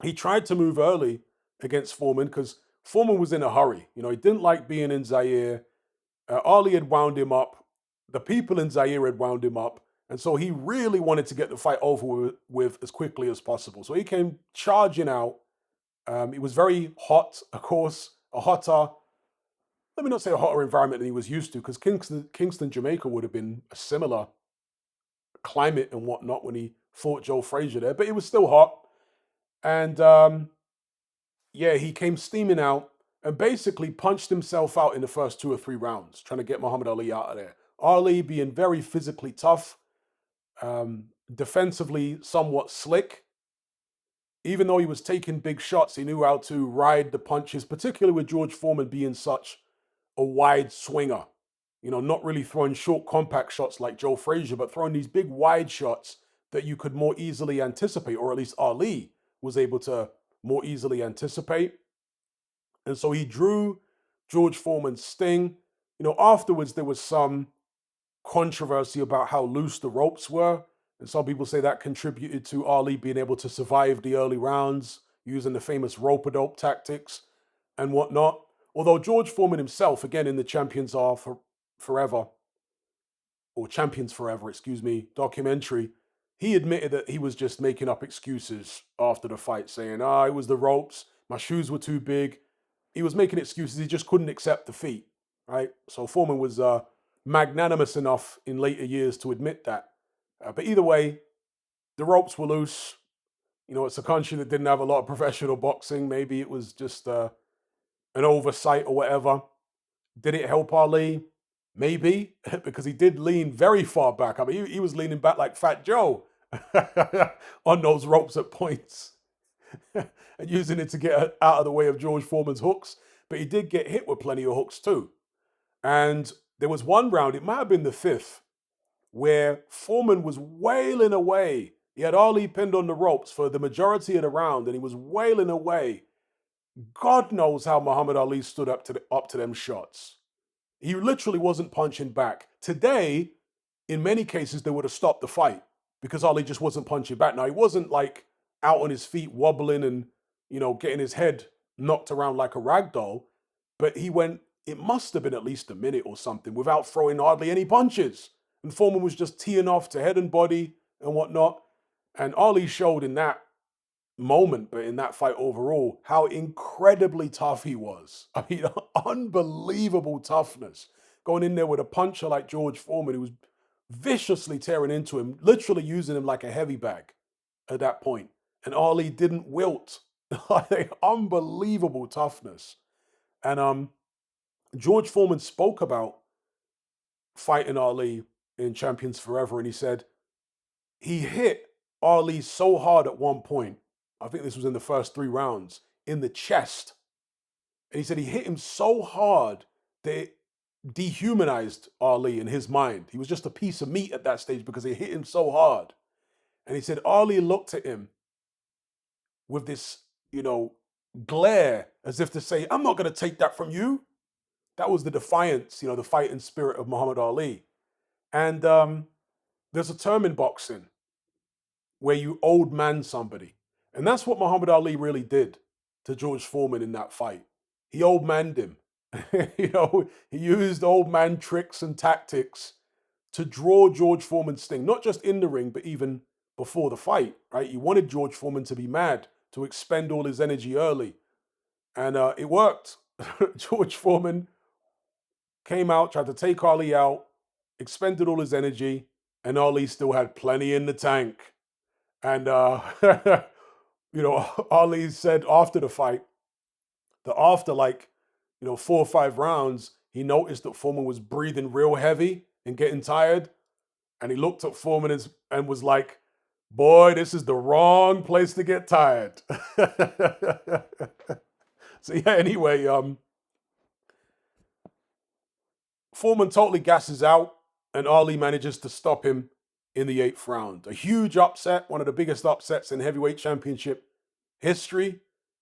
He tried to move early against Foreman because Foreman was in a hurry. He didn't like being in Zaire. Ali had wound him up. The people in Zaire had wound him up. And so he really wanted to get the fight over with as quickly as possible. So he came charging out. It was very hot, of course, let me not say a hotter environment than he was used to, because Kingston, Jamaica would have been a similar climate and whatnot when he fought Joe Frazier there, but it was still hot. And yeah, he came steaming out and basically punched himself out in the first 2 or 3 rounds, trying to get Muhammad Ali out of there. Ali being very physically tough, defensively somewhat slick, even though he was taking big shots, he knew how to ride the punches, particularly with George Foreman being such a wide swinger. Not really throwing short, compact shots like Joe Frazier, but throwing these big, wide shots that you could more easily anticipate, or at least Ali was able to more easily anticipate. And so he drew George Foreman's sting. Afterwards, there was some controversy about how loose the ropes were. And some people say that contributed to Ali being able to survive the early rounds using the famous rope-a-dope tactics and whatnot. Although George Foreman himself, again in the Forever, or Champions Forever, excuse me, documentary, he admitted that he was just making up excuses after the fight, saying, it was the ropes, my shoes were too big. He was making excuses, he just couldn't accept defeat, right? So Foreman was magnanimous enough in later years to admit that. But either way, the ropes were loose. It's a country that didn't have a lot of professional boxing. Maybe it was just an oversight or whatever. Did it help Ali? Maybe, because he did lean very far back. I mean, he was leaning back like Fat Joe on those ropes at points and using it to get out of the way of George Foreman's hooks. But he did get hit with plenty of hooks too. And there was one round, it might have been the fifth, where Foreman was wailing away. He had Ali pinned on the ropes for the majority of the round, and he was wailing away. God knows how Muhammad Ali stood up to them shots. He literally wasn't punching back. Today, in many cases, they would have stopped the fight because Ali just wasn't punching back. Now, he wasn't like out on his feet wobbling and, getting his head knocked around like a rag doll, but he went, it must have been at least a minute or something without throwing hardly any punches. And Foreman was just teeing off to head and body and whatnot. And Ali showed in that moment, but in that fight overall, how incredibly tough he was. I mean, unbelievable toughness. Going in there with a puncher like George Foreman, who was viciously tearing into him, literally using him like a heavy bag at that point. And Ali didn't wilt. Like, unbelievable toughness. And George Foreman spoke about fighting Ali in Champions Forever, and he said he hit Ali so hard at one point, I think this was in the first 3 rounds, in the chest. And he said he hit him so hard that it dehumanized Ali in his mind. He was just a piece of meat at that stage because he hit him so hard. And he said Ali looked at him with this, glare as if to say, I'm not going to take that from you. That was the defiance, the fighting spirit of Muhammad Ali. And there's a term in boxing where you old man somebody. And that's what Muhammad Ali really did to George Foreman in that fight. He old manned him. He used old man tricks and tactics to draw George Foreman's sting, not just in the ring, but even before the fight, right? He wanted George Foreman to be mad, to expend all his energy early. And it worked. George Foreman came out, tried to take Ali out, expended all his energy, and Ali still had plenty in the tank. And, Ali said after the fight that after 4 or 5 rounds, he noticed that Foreman was breathing real heavy and getting tired. And he looked at Foreman and was like, boy, this is the wrong place to get tired. So yeah, anyway, Foreman totally gasses out, and Ali manages to stop him in the 8th round. A huge upset, one of the biggest upsets in heavyweight championship history.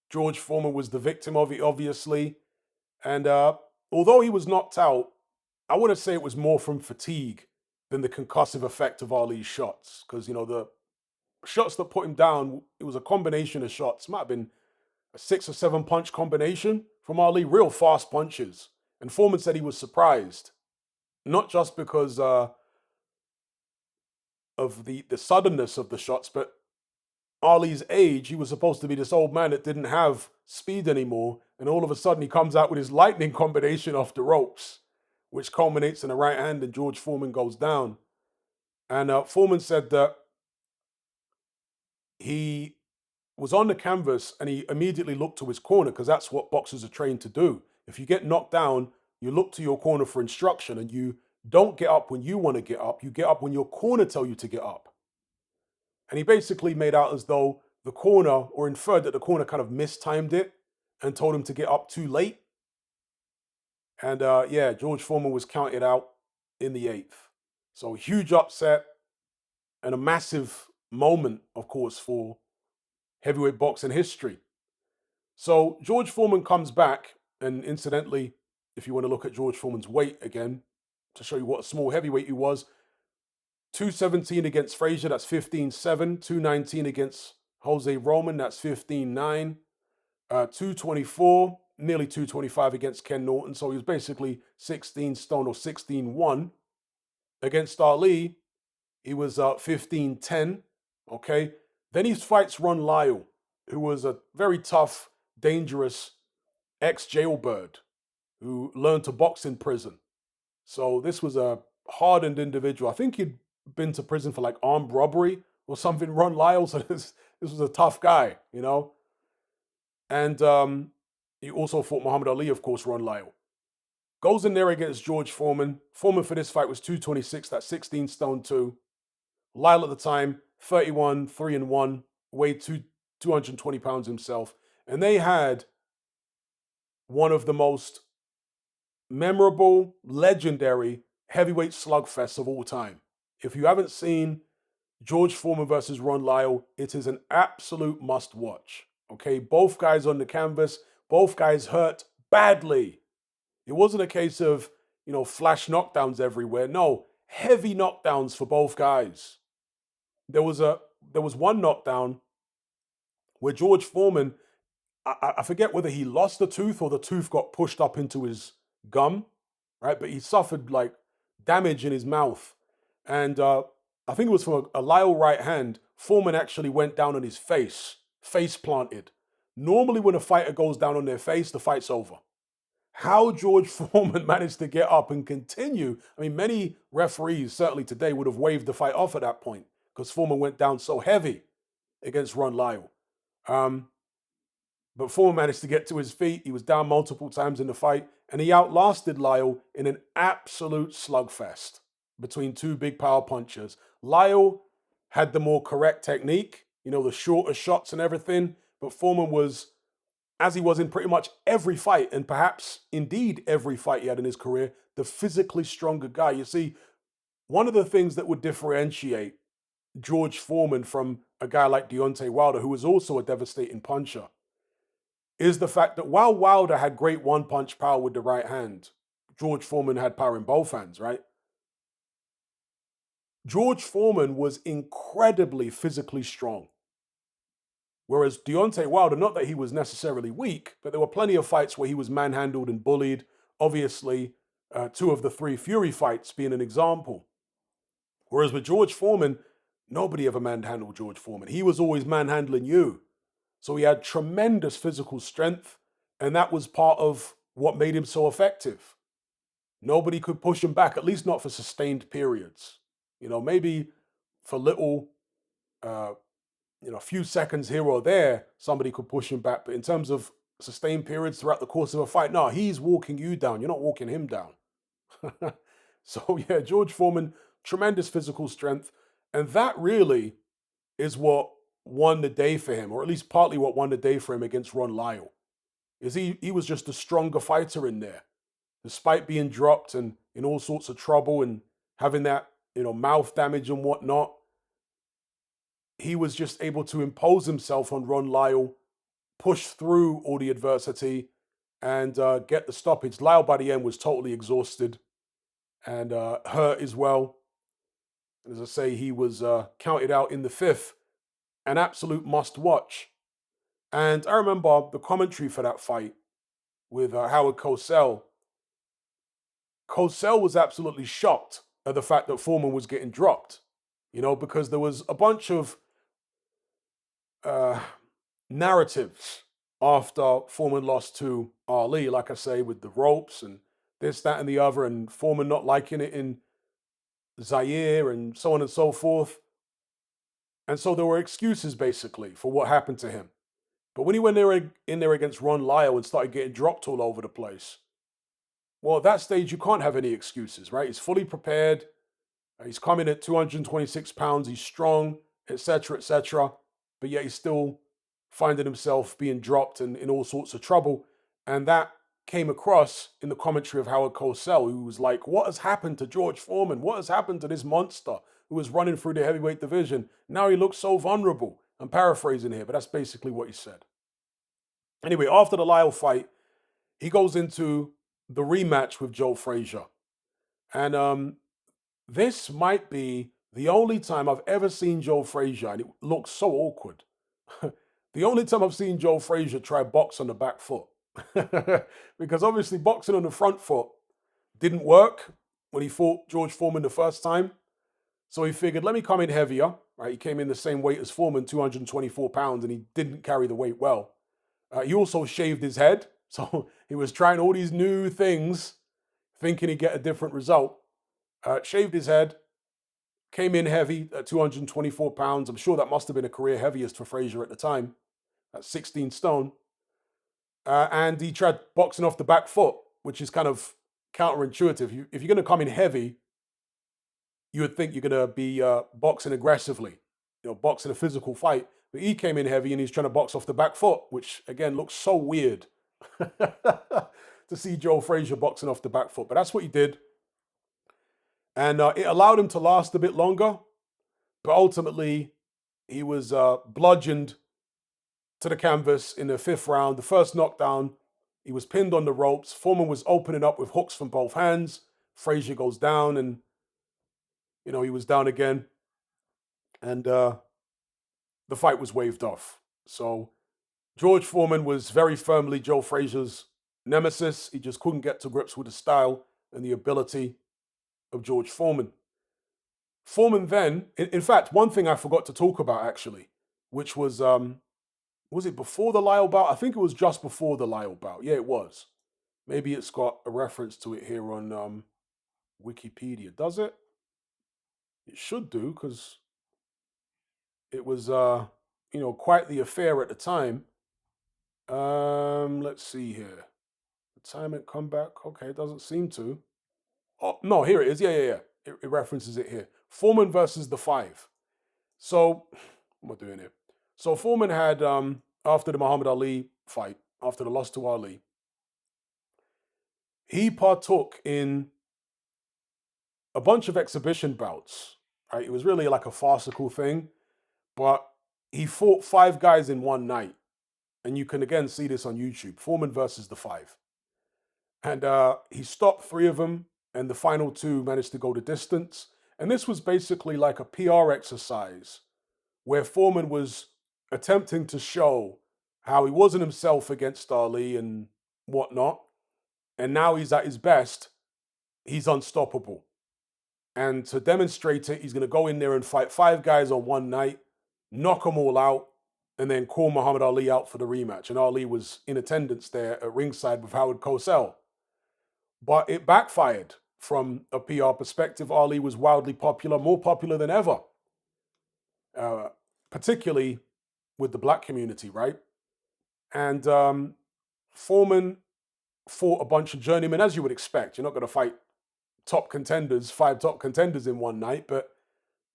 George Foreman was the victim of it, obviously. And although he was knocked out, I wouldn't say it was more from fatigue than the concussive effect of Ali's shots. Because, the shots that put him down, it was a combination of shots. Might have been a 6 or 7 punch combination from Ali, real fast punches. And Foreman said he was surprised, not just because of the suddenness of the shots, but Ali's age. He was supposed to be this old man that didn't have speed anymore, and all of a sudden he comes out with his lightning combination off the ropes, which culminates in a right hand, and George Foreman goes down. And Foreman said that he was on the canvas and he immediately looked to his corner, because that's what boxers are trained to do. If you get knocked down, you look to your corner for instruction, and you don't get up when you want to get up. You get up when your corner tell you to get up. And he basically made out as though the corner, or inferred that the corner kind of mistimed it and told him to get up too late. And yeah, George Foreman was counted out in the eighth. So huge upset and a massive moment, of course, for heavyweight boxing history. So George Foreman comes back, and incidentally, if you want to look at George Foreman's weight again, to show you what a small heavyweight he was, 217 against Frazier, that's 15-7. 219 against Jose Roman, that's 15-9. 224, nearly 225 against Ken Norton. So he was basically 16 stone or 16-1. Against Ali, he was 15-10. Okay. Then he fights Ron Lyle, who was a very tough, dangerous ex-jailbird who learned to box in prison. So this was a hardened individual. I think he'd been to prison for like armed robbery or something, Ron Lyle. So this was a tough guy, you know. And he also fought Muhammad Ali, of course, Ron Lyle. Goes in there against George Foreman. Foreman for this fight was 226, that's 16 stone 2. Lyle at the time, 31, 3-1, weighed 220 pounds himself. And they had one of the most memorable, legendary heavyweight slugfests of all time. If you haven't seen George Foreman versus Ron Lyle, it is an absolute must watch. Okay, both guys on the canvas, both guys hurt badly. It wasn't a case of, flash knockdowns everywhere. No, heavy knockdowns for both guys. There was one knockdown where George Foreman, I forget whether he lost the tooth or the tooth got pushed up into his gum, right? But he suffered like damage in his mouth. And I think it was from a Lyle right hand. Foreman actually went down on his face planted. Normally when a fighter goes down on their face, the fight's over. How George Foreman managed to get up and continue, I mean, many referees, certainly today, would have waved the fight off at that point because Foreman went down so heavy against Ron Lyle. But Foreman managed to get to his feet. He was down multiple times in the fight, and he outlasted Lyle in an absolute slugfest between two big power punchers. Lyle had the more correct technique, the shorter shots and everything, but Foreman was, as he was in pretty much every fight, and perhaps indeed every fight he had in his career, the physically stronger guy. You see, one of the things that would differentiate George Foreman from a guy like Deontay Wilder, who was also a devastating puncher, is the fact that while Wilder had great one-punch power with the right hand, George Foreman had power in both hands, right? George Foreman was incredibly physically strong. Whereas Deontay Wilder, not that he was necessarily weak, but there were plenty of fights where he was manhandled and bullied. Obviously, 2 of the 3 Fury fights being an example. Whereas with George Foreman, nobody ever manhandled George Foreman. He was always manhandling you. So he had tremendous physical strength, and that was part of what made him so effective. Nobody could push him back, at least not for sustained periods. Maybe for little, a few seconds here or there, somebody could push him back. But in terms of sustained periods throughout the course of a fight, no, he's walking you down. You're not walking him down. So yeah, George Foreman, tremendous physical strength. And that really is what won the day for him, or at least partly what won the day for him against Ron Lyle. Is he was just a stronger fighter in there. Despite being dropped and in all sorts of trouble and having that, mouth damage and whatnot, he was just able to impose himself on Ron Lyle, push through all the adversity, and get the stoppage. Lyle, by the end, was totally exhausted and hurt as well. And as I say, he was counted out in the 5th. An absolute must-watch. And I remember the commentary for that fight with Howard Cosell. Cosell was absolutely shocked at the fact that Foreman was getting dropped, because there was a bunch of narratives after Foreman lost to Ali, like I say, with the ropes and this, that, and the other, and Foreman not liking it in Zaire and so on and so forth. And so there were excuses basically for what happened to him. But when he went in there against Ron Lyle and started getting dropped all over the place, well, at that stage, you can't have any excuses, right? He's fully prepared. He's coming at 226 pounds. He's strong, etc., etc. but yet he's still finding himself being dropped and in all sorts of trouble. And that came across in the commentary of Howard Cosell, who was like, "What has happened to George Foreman? What has happened to this monster who was running through the heavyweight division? Now he looks so vulnerable." I'm paraphrasing here, but that's basically what he said. Anyway, after the Lyle fight, he goes into the rematch with Joe Frazier. And this might be the only time I've ever seen Joe Frazier, and it looks so awkward. The only time I've seen Joe Frazier try box on the back foot. Because obviously boxing on the front foot didn't work when he fought George Foreman the first time. So he figured, let me come in heavier. Right? He came in the same weight as Foreman, 224 pounds, and he didn't carry the weight well. He also shaved his head. So he was trying all these new things, thinking he'd get a different result. Shaved his head, came in heavy at 224 pounds. I'm sure that must have been a career heaviest for Frazier at the time, at 16 stone. And he tried boxing off the back foot, which is kind of counterintuitive. If you're going to come in heavy, you would think you're going to be boxing aggressively, boxing a physical fight. But he came in heavy and he's trying to box off the back foot, which again looks so weird to see Joe Frazier boxing off the back foot. But that's what he did. And it allowed him to last a bit longer. But ultimately, he was bludgeoned to the canvas in the fifth round. The first knockdown, he was pinned on the ropes. Foreman was opening up with hooks from both hands. Frazier goes down and, he was down again. And the fight was waved off. So George Foreman was very firmly Joe Frazier's nemesis. He just couldn't get to grips with the style and the ability of George Foreman. Foreman then, in fact, one thing I forgot to talk about actually, which was it before the Lyle bout? I think it was just before the Lyle bout. Yeah, it was. Maybe it's got a reference to it here on Wikipedia. Does it? It should do, because it was, quite the affair at the time. Let's see here. Retirement comeback. Okay, it doesn't seem to. Oh, no, here it is. Yeah. It references it here. Foreman versus the Five. So, what am I doing here? So Foreman had, after the Muhammad Ali fight, after the loss to Ali, he partook in a bunch of exhibition bouts. Right? It was really like a farcical thing, but he fought 5 guys in one night. And you can again see this on YouTube, Foreman versus the Five. And he stopped 3 of them, and the final 2 managed to go the distance. And this was basically like a PR exercise where Foreman was attempting to show how he wasn't himself against Ali and whatnot. And now he's at his best, he's unstoppable. And to demonstrate it, he's going to go in there and fight 5 guys on one night, knock them all out, and then call Muhammad Ali out for the rematch. And Ali was in attendance there at ringside with Howard Cosell. But it backfired from a PR perspective. Ali was wildly popular, more popular than ever, particularly with the black community, right? And Foreman fought a bunch of journeymen, as you would expect. You're not going to fight top contenders, 5 top contenders in one night, but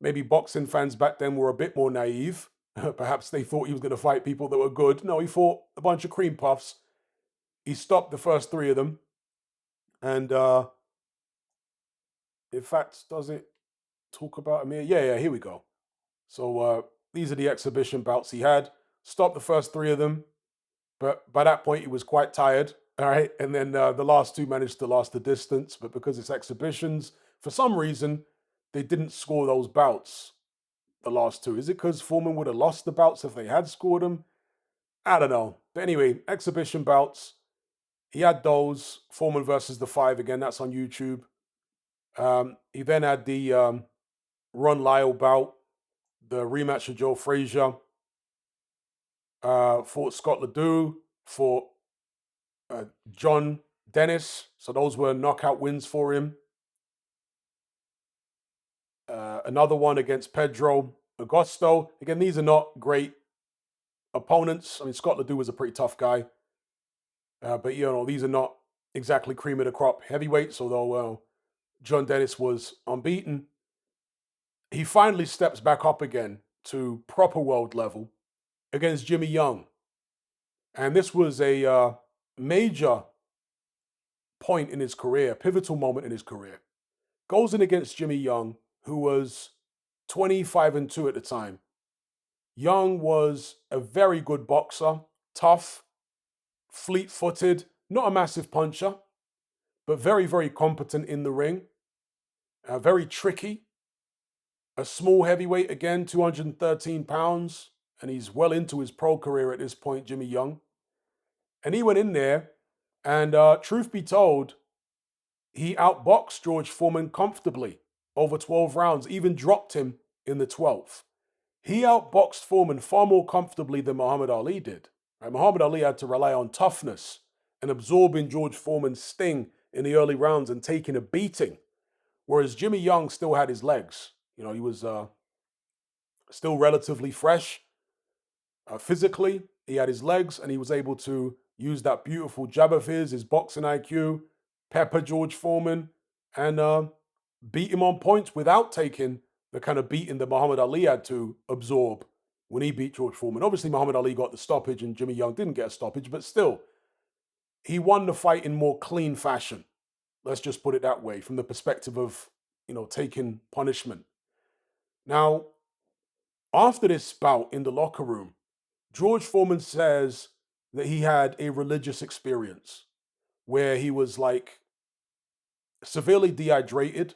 maybe boxing fans back then were a bit more naive. Perhaps they thought he was going to fight people that were good. No, he fought a bunch of cream puffs. He stopped the first 3 of them. And in fact, does it talk about him here? Yeah, here we go. So these are the exhibition bouts he had. Stopped the first 3 of them. But by that point, he was quite tired. All right. And then the last 2 managed to last the distance. But because it's exhibitions, for some reason, they didn't score those bouts, the last 2. Is it because Foreman would have lost the bouts if they had scored them? I don't know. But anyway, exhibition bouts. He had those. Foreman versus the Five. Again, that's on YouTube. He then had the Ron Lyle bout, the rematch of Joe Frazier. Fought Scott Ledoux, fought John Dennis. So those were knockout wins for him. Another one against Pedro Augusto. Again, these are not great opponents. I mean, Scott Ledoux was a pretty tough guy. But, these are not exactly cream of the crop heavyweights, although John Dennis was unbeaten. He finally steps back up again to proper world level against Jimmy Young. And this was a major point in his career, pivotal moment in his career. Goes in against Jimmy Young, who was 25-2 at the time. Young was a very good boxer, tough, fleet footed, not a massive puncher, but very, very competent in the ring, very tricky. A small heavyweight again, 213 pounds, and he's well into his pro career at this point, Jimmy Young. And he went in there, and truth be told, he outboxed George Foreman comfortably over 12 rounds, even dropped him in the 12th. He outboxed Foreman far more comfortably than Muhammad Ali did. Right? Muhammad Ali had to rely on toughness and absorbing George Foreman's sting in the early rounds and taking a beating, whereas Jimmy Young still had his legs. He was still relatively fresh physically. He had his legs, and he was able to use that beautiful jab of his boxing IQ, pepper George Foreman, and beat him on points without taking the kind of beating that Muhammad Ali had to absorb when he beat George Foreman. Obviously, Muhammad Ali got the stoppage and Jimmy Young didn't get a stoppage, but still, he won the fight in more clean fashion. Let's just put it that way, from the perspective of, taking punishment. Now, after this bout in the locker room, George Foreman says that he had a religious experience where he was like severely dehydrated,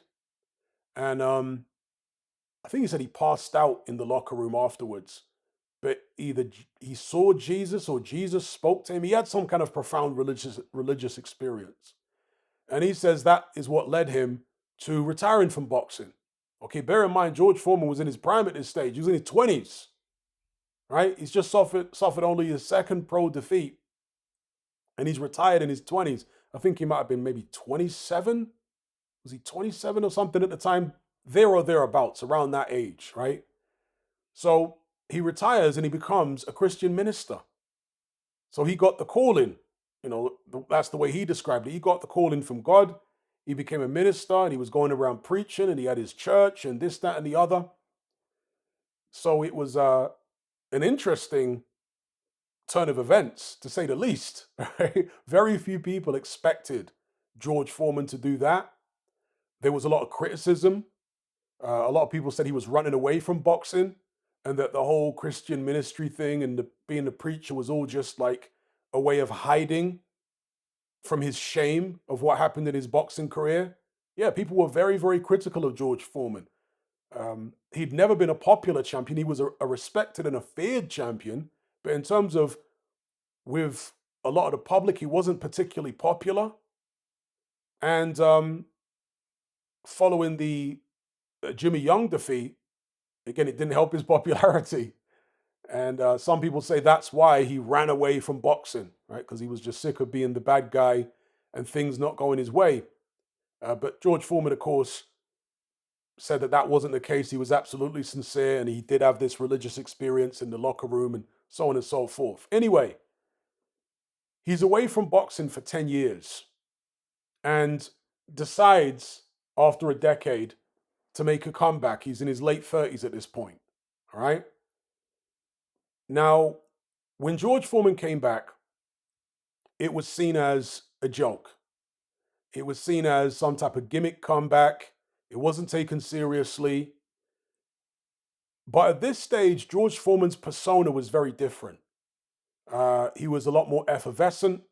and I think he said he passed out in the locker room afterwards. But either he saw Jesus or Jesus spoke to him. He had some kind of profound religious experience, and he says that is what led him to retiring from boxing. Okay, bear in mind George Foreman was in his prime at this stage. He was in his 20s, right? He's just suffered only his second pro defeat, and he's retired in his 20s. I think he might have been maybe 27. Was he 27 or something at the time? There or thereabouts, around that age, right? So he retires and he becomes a Christian minister. So he got the calling. That's the way he described it. He got the calling from God. He became a minister and he was going around preaching and he had his church and this, that, and the other. So it was an interesting turn of events, to say the least. Right? Very few people expected George Foreman to do that. There was a lot of criticism. A lot of people said he was running away from boxing and that the whole Christian ministry thing and being a preacher was all just like a way of hiding from his shame of what happened in his boxing career. Yeah, people were very, very critical of George Foreman. He'd never been a popular champion. He was a respected and a feared champion. But in terms of with a lot of the public, he wasn't particularly popular. And following the Jimmy Young defeat, again, it didn't help his popularity. And some people say that's why he ran away from boxing, right? Because he was just sick of being the bad guy and things not going his way. But George Foreman, of course, said that wasn't the case. He was absolutely sincere and he did have this religious experience in the locker room and so on and so forth. Anyway, he's away from boxing for 10 years and decides after a decade to make a comeback. He's in his late 30s at this point, all right? Now, when George Foreman came back, it was seen as a joke. It was seen as some type of gimmick comeback. It wasn't taken seriously. But at this stage, George Foreman's persona was very different. He was a lot more effervescent.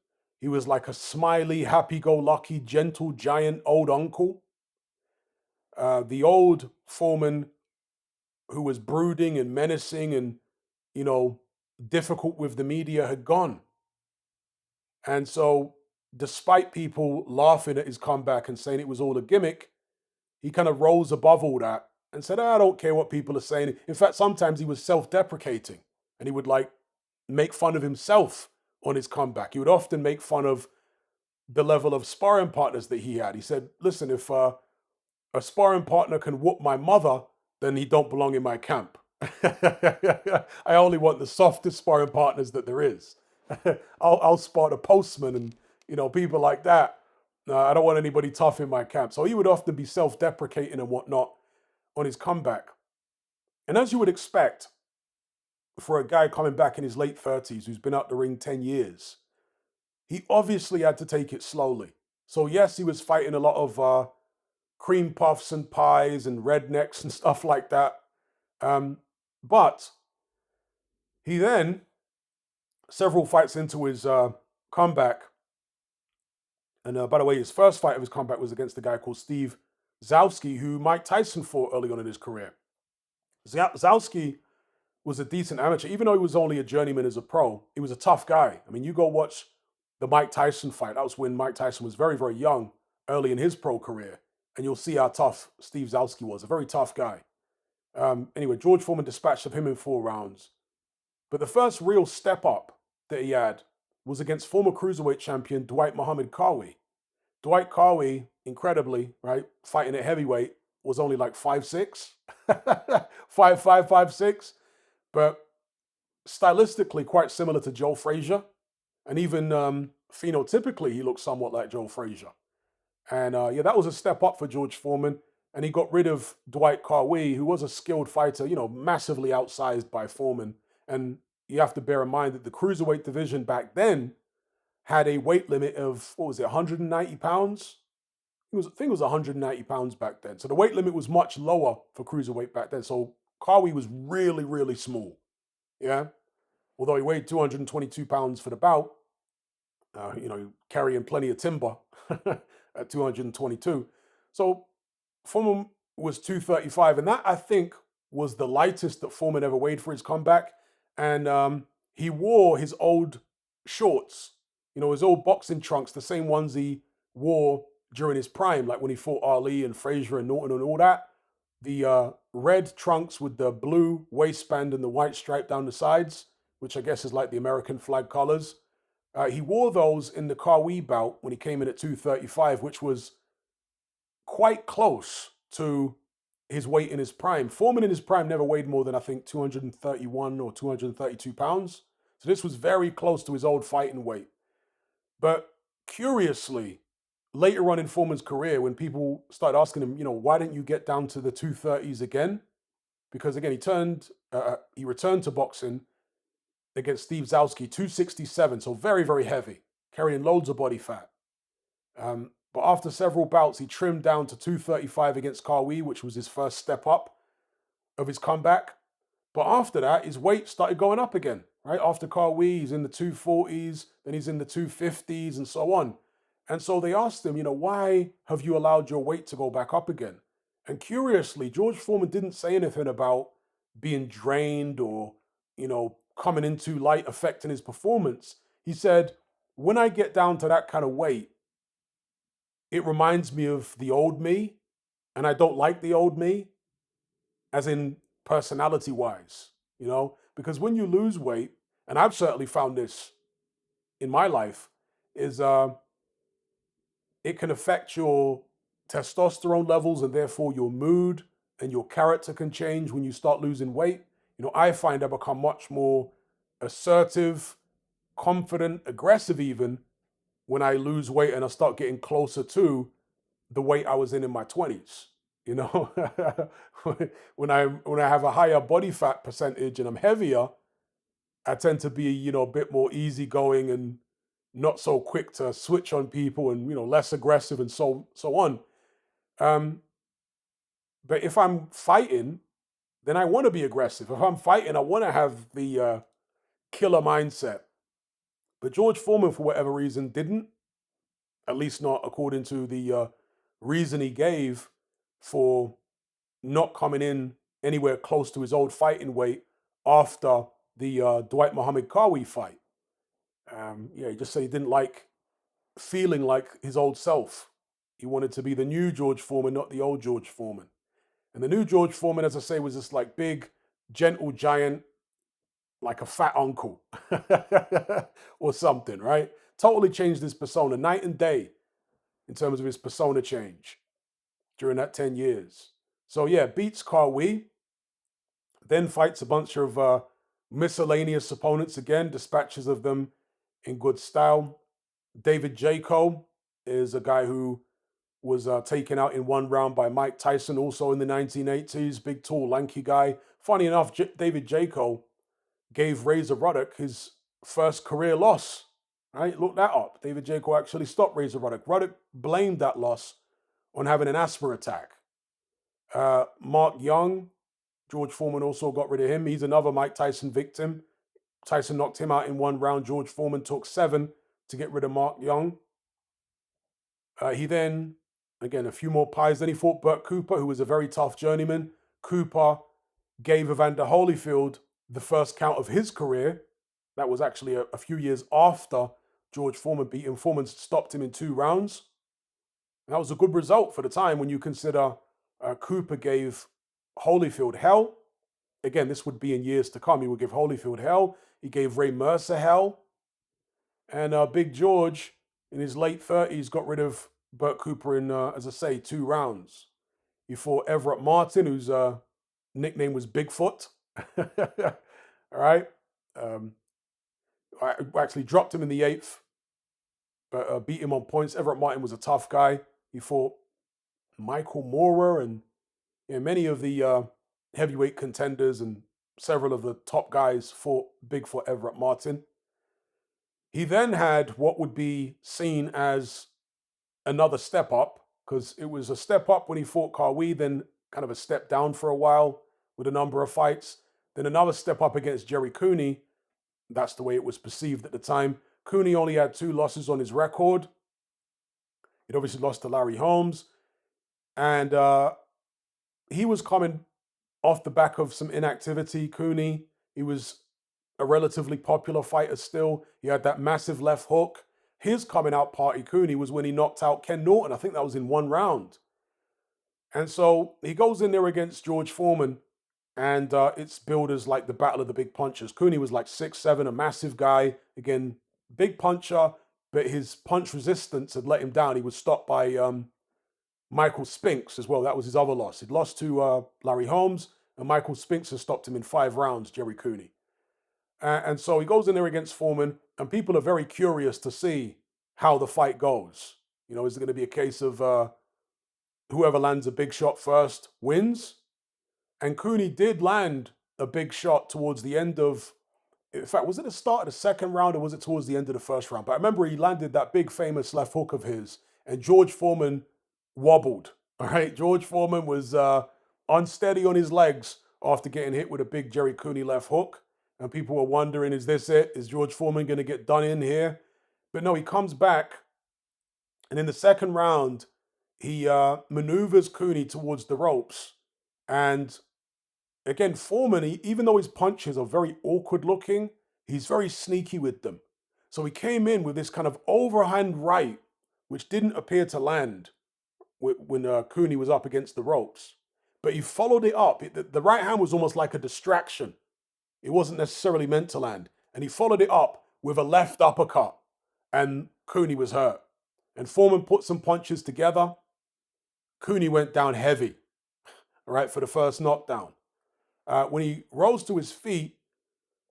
He was like a smiley, happy-go-lucky, gentle, giant old uncle. The old Foreman who was brooding and menacing and, difficult with the media had gone. And so, despite people laughing at his comeback and saying it was all a gimmick, he kind of rose above all that and said, I don't care what people are saying. In fact, sometimes he was self-deprecating and he would make fun of himself on his comeback. He would often make fun of the level of sparring partners that he had. He said, listen, if a sparring partner can whoop my mother, then he don't belong in my camp. I only want the softest sparring partners that there is. I'll spar the postman and people like that. I don't want anybody tough in my camp. So he would often be self-deprecating and whatnot on his comeback. And as you would expect, for a guy coming back in his late 30s who's been out the ring 10 years, he obviously had to take it slowly. So, yes, he was fighting a lot of cream puffs and pies and rednecks and stuff like that. But he then, several fights into his comeback, and by the way, his first fight of his comeback was against a guy called Steve Zalski, who Mike Tyson fought early on in his career. Zalski was a decent amateur, even though he was only a journeyman as a pro. He was a tough guy. I mean, you go watch the Mike Tyson fight. That was when Mike Tyson was very, very young, early in his pro career, and you'll see how tough Steve Zalski was. A very tough guy. Anyway, George Foreman dispatched of him in 4 rounds. But the first real step up that he had was against former cruiserweight champion Dwight Muhammad Qawi. Dwight Qawi, incredibly, right, fighting at heavyweight, was only like 5'6", 5'5", 5'6", but stylistically quite similar to Joe Frazier. And even phenotypically, he looks somewhat like Joe Frazier. And yeah, that was a step up for George Foreman. And he got rid of Dwight Qawi, who was a skilled fighter, massively outsized by Foreman. And you have to bear in mind that the cruiserweight division back then had a weight limit of, 190 pounds? I think it was 190 pounds back then. So the weight limit was much lower for cruiserweight back then. So Qawi was really, really small. Yeah. Although he weighed 222 pounds for the bout, carrying plenty of timber at 222. So Foreman was 235. And that, I think, was the lightest that Foreman ever weighed for his comeback. And he wore his old shorts, his old boxing trunks, the same ones he wore during his prime, like when he fought Ali and Frazier and Norton and all that. The red trunks with the blue waistband and the white stripe down the sides, which I guess is like the American flag colors. He wore those in the Qawi bout when he came in at 235, which was quite close to his weight in his prime. Foreman in his prime never weighed more than, I think, 231 or 232 pounds. So this was very close to his old fighting weight. But curiously, later on in Foreman's career, when people started asking him, why didn't you get down to the 230s again? Because again, he returned to boxing against Steve Zalski, 267, so very, very heavy, carrying loads of body fat. But after several bouts, he trimmed down to 235 against Qawi, which was his first step up of his comeback. But after that, his weight started going up again, right? After Qawi, he's in the 240s, then he's in the 250s, and so on. And so they asked him, why have you allowed your weight to go back up again? And curiously, George Foreman didn't say anything about being drained or, coming in too light, affecting his performance. He said, when I get down to that kind of weight, it reminds me of the old me, and I don't like the old me, as in personality wise, because when you lose weight, and I've certainly found this in my life, is it can affect your testosterone levels and therefore your mood and your character can change when you start losing weight. I find I become much more assertive, confident, aggressive even when I lose weight and I start getting closer to the weight I was in my 20s. When I have a higher body fat percentage and I'm heavier, I tend to be, a bit more easygoing and not so quick to switch on people and, less aggressive and so on. But if I'm fighting, then I want to be aggressive. If I'm fighting, I want to have the killer mindset. But George Foreman, for whatever reason, didn't, at least not according to the reason he gave for not coming in anywhere close to his old fighting weight after the Dwight Muhammad Qawi fight. He just said he didn't like feeling like his old self. He wanted to be the new George Foreman, not the old George Foreman. And the new George Foreman, as I say, was this like big, gentle giant, like a fat uncle or something, right? Totally changed his persona night and day in terms of his persona change during that 10 years. So yeah, beats Qawi, then fights a bunch of miscellaneous opponents again, dispatches of them in good style. David Jaco is a guy who was taken out in 1 round by Mike Tyson, also in the 1980s. Big, tall, lanky guy. Funny enough, David Jaco gave Razor Ruddock his first career loss. Right? Look that up. David Jaco actually stopped Razor Ruddock. Ruddock blamed that loss on having an asthma attack. Mark Young, George Foreman also got rid of him. He's another Mike Tyson victim. Tyson knocked him out in 1 round. George Foreman took 7 to get rid of Mark Young. He then, again, a few more pies. Then he fought Burt Cooper, who was a very tough journeyman. Cooper gave Evander Holyfield the first count of his career. That was actually a few years after George Foreman beat him. Foreman stopped him in 2 rounds. And that was a good result for the time when you consider Cooper gave Holyfield hell. Again, this would be in years to come. He would give Holyfield hell. He gave Ray Mercer hell. And Big George, in his late 30s, got rid of Burt Cooper in, as I say, 2 rounds. He fought Everett Martin, whose nickname was Bigfoot. All right. I actually dropped him in the 8th, but beat him on points. Everett Martin was a tough guy. He fought Michael Moorer and many of the heavyweight contenders, and several of the top guys fought Bigfoot Everett Martin. He then had what would be seen as another step up, because it was a step up when he fought Kawi, then kind of a step down for a while with a number of fights, then another step up against Jerry Cooney. That's the way it was perceived at the time. Cooney only had 2 losses on his record. He'd obviously lost to Larry Holmes, and he was coming off the back of some inactivity. Cooney, he was a relatively popular fighter still. He had that massive left hook. His coming out party, Cooney, was when he knocked out Ken Norton. I think that was in 1 round. And so he goes in there against George Foreman, and it's billed as like the battle of the big punchers. Cooney was like 6'7", a massive guy. Again, big puncher, but his punch resistance had let him down. He was stopped by Michael Spinks as well. That was his other loss. He'd lost to Larry Holmes, and Michael Spinks had stopped him in 5 rounds, Jerry Cooney. And so he goes in there against Foreman, and people are very curious to see how the fight goes. You know, is it going to be a case of whoever lands a big shot first wins? And Cooney did land a big shot towards the end of, in fact, was it the start of the 2nd round or was it towards the end of the 1st round? But I remember he landed that big famous left hook of his, and George Foreman wobbled. All right, George Foreman was unsteady on his legs after getting hit with a big Jerry Cooney left hook. And people were wondering, is this it? Is George Foreman going to get done in here? But no, he comes back. And in the 2nd round, he maneuvers Cooney towards the ropes. And again, Foreman, even though his punches are very awkward looking, he's very sneaky with them. So he came in with this kind of overhand right, which didn't appear to land when Cooney was up against the ropes. But he followed it up. The right hand was almost like a distraction. It wasn't necessarily meant to land. And he followed it up with a left uppercut. And Cooney was hurt. And Foreman put some punches together. Cooney went down heavy, all right, for the first knockdown. When he rose to his feet,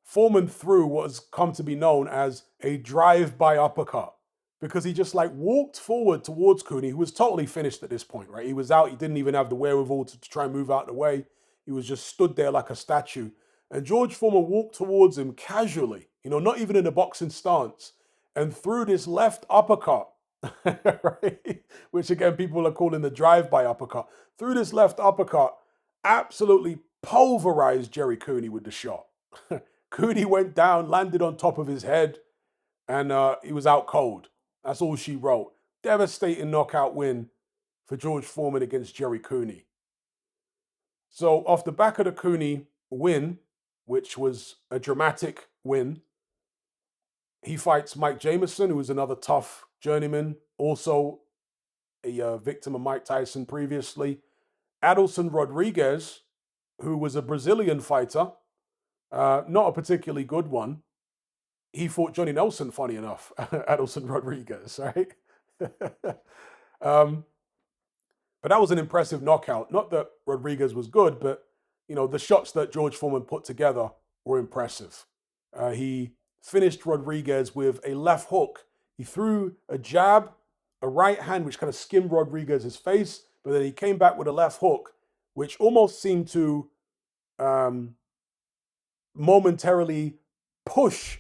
Foreman threw what has come to be known as a drive-by uppercut, because he just like walked forward towards Cooney, who was totally finished at this point, right? He was out. He didn't even have the wherewithal to try and move out of the way. He was just stood there like a statue. And George Foreman walked towards him casually, you know, not even in a boxing stance, and threw this left uppercut, right? Which again, people are calling the drive-by uppercut. Threw this left uppercut, absolutely pulverized Jerry Cooney with the shot. Cooney went down, landed on top of his head, and he was out cold. That's all she wrote. Devastating knockout win for George Foreman against Jerry Cooney. So off the back of the Cooney win, which was a dramatic win, he fights Mike Jameson, who was another tough journeyman, also a victim of Mike Tyson previously. Adelson Rodriguez, who was a Brazilian fighter, not a particularly good one. He fought Johnny Nelson, funny enough, Adelson Rodriguez, right? But that was an impressive knockout. Not that Rodriguez was good, but you know, the shots that George Foreman put together were impressive. He finished Rodriguez with a left hook. He threw a jab, a right hand, which kind of skimmed Rodriguez's face, but then he came back with a left hook, which almost seemed to momentarily push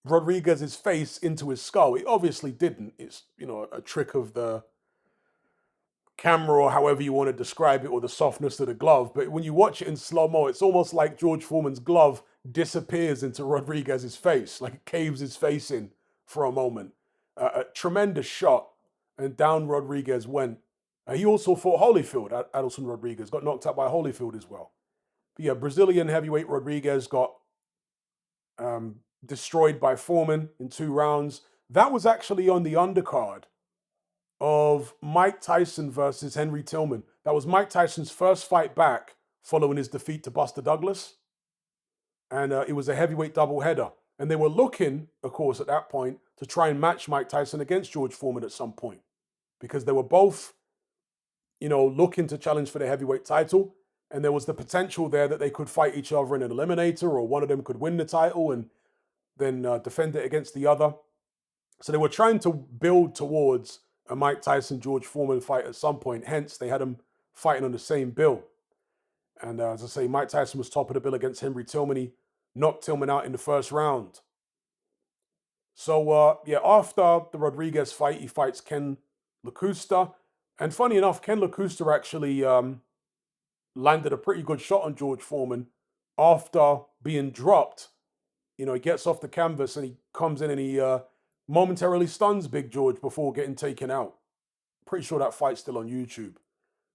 Rodriguez's face into his skull. It obviously didn't. It's, a trick of the camera or however you want to describe it, or the softness of the glove. But when you watch it in slow mo, it's almost like George Foreman's glove disappears into Rodriguez's face, like it caves his face in for a moment. A tremendous shot, and down Rodriguez went. He also fought Holyfield. Adelson Rodriguez got knocked out by Holyfield as well. But yeah, Brazilian heavyweight Rodriguez got destroyed by Foreman in 2 rounds. That was actually on the undercard of Mike Tyson versus Henry Tillman. That was Mike Tyson's first fight back following his defeat to Buster Douglas. And it was a heavyweight doubleheader. And they were looking, of course, at that point, to try and match Mike Tyson against George Foreman at some point, because they were both, looking to challenge for the heavyweight title. And there was the potential there that they could fight each other in an eliminator, or one of them could win the title and then defend it against the other. So they were trying to build towards a Mike Tyson George Foreman fight at some point. Hence, they had them fighting on the same bill. And as I say, Mike Tyson was top of the bill against Henry Tillman. He knocked Tillman out in the first round. So after the Rodriguez fight, he fights Ken Lacusta. And funny enough, Ken Lacusta actually landed a pretty good shot on George Foreman after being dropped. He gets off the canvas and he comes in and he momentarily stuns Big George before getting taken out. Pretty sure that fight's still on YouTube.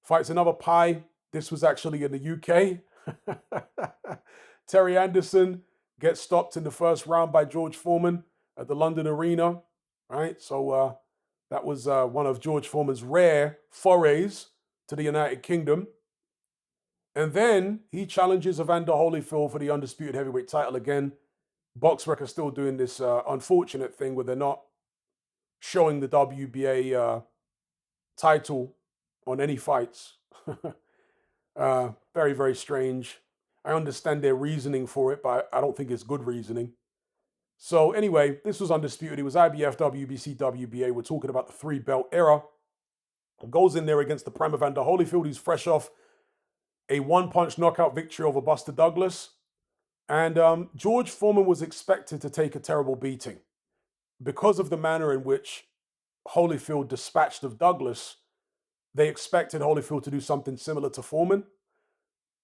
Fights another Pie. This was actually in the UK. Terry Anderson gets stopped in the first round by George Foreman at the London Arena. Right, so that was one of George Foreman's rare forays to the United Kingdom. And then he challenges Evander Holyfield for the undisputed heavyweight title again. BoxRec are still doing this unfortunate thing where they're not showing the WBA title on any fights. Very, very strange. I understand their reasoning for it, but I don't think it's good reasoning. So anyway, this was undisputed. It was IBF, WBC, WBA. We're talking about the 3-belt era. Goes in there against the prime Evander Holyfield. He's fresh off a one-punch knockout victory over Buster Douglas. And George Foreman was expected to take a terrible beating. Because of the manner in which Holyfield dispatched of Douglas, they expected Holyfield to do something similar to Foreman.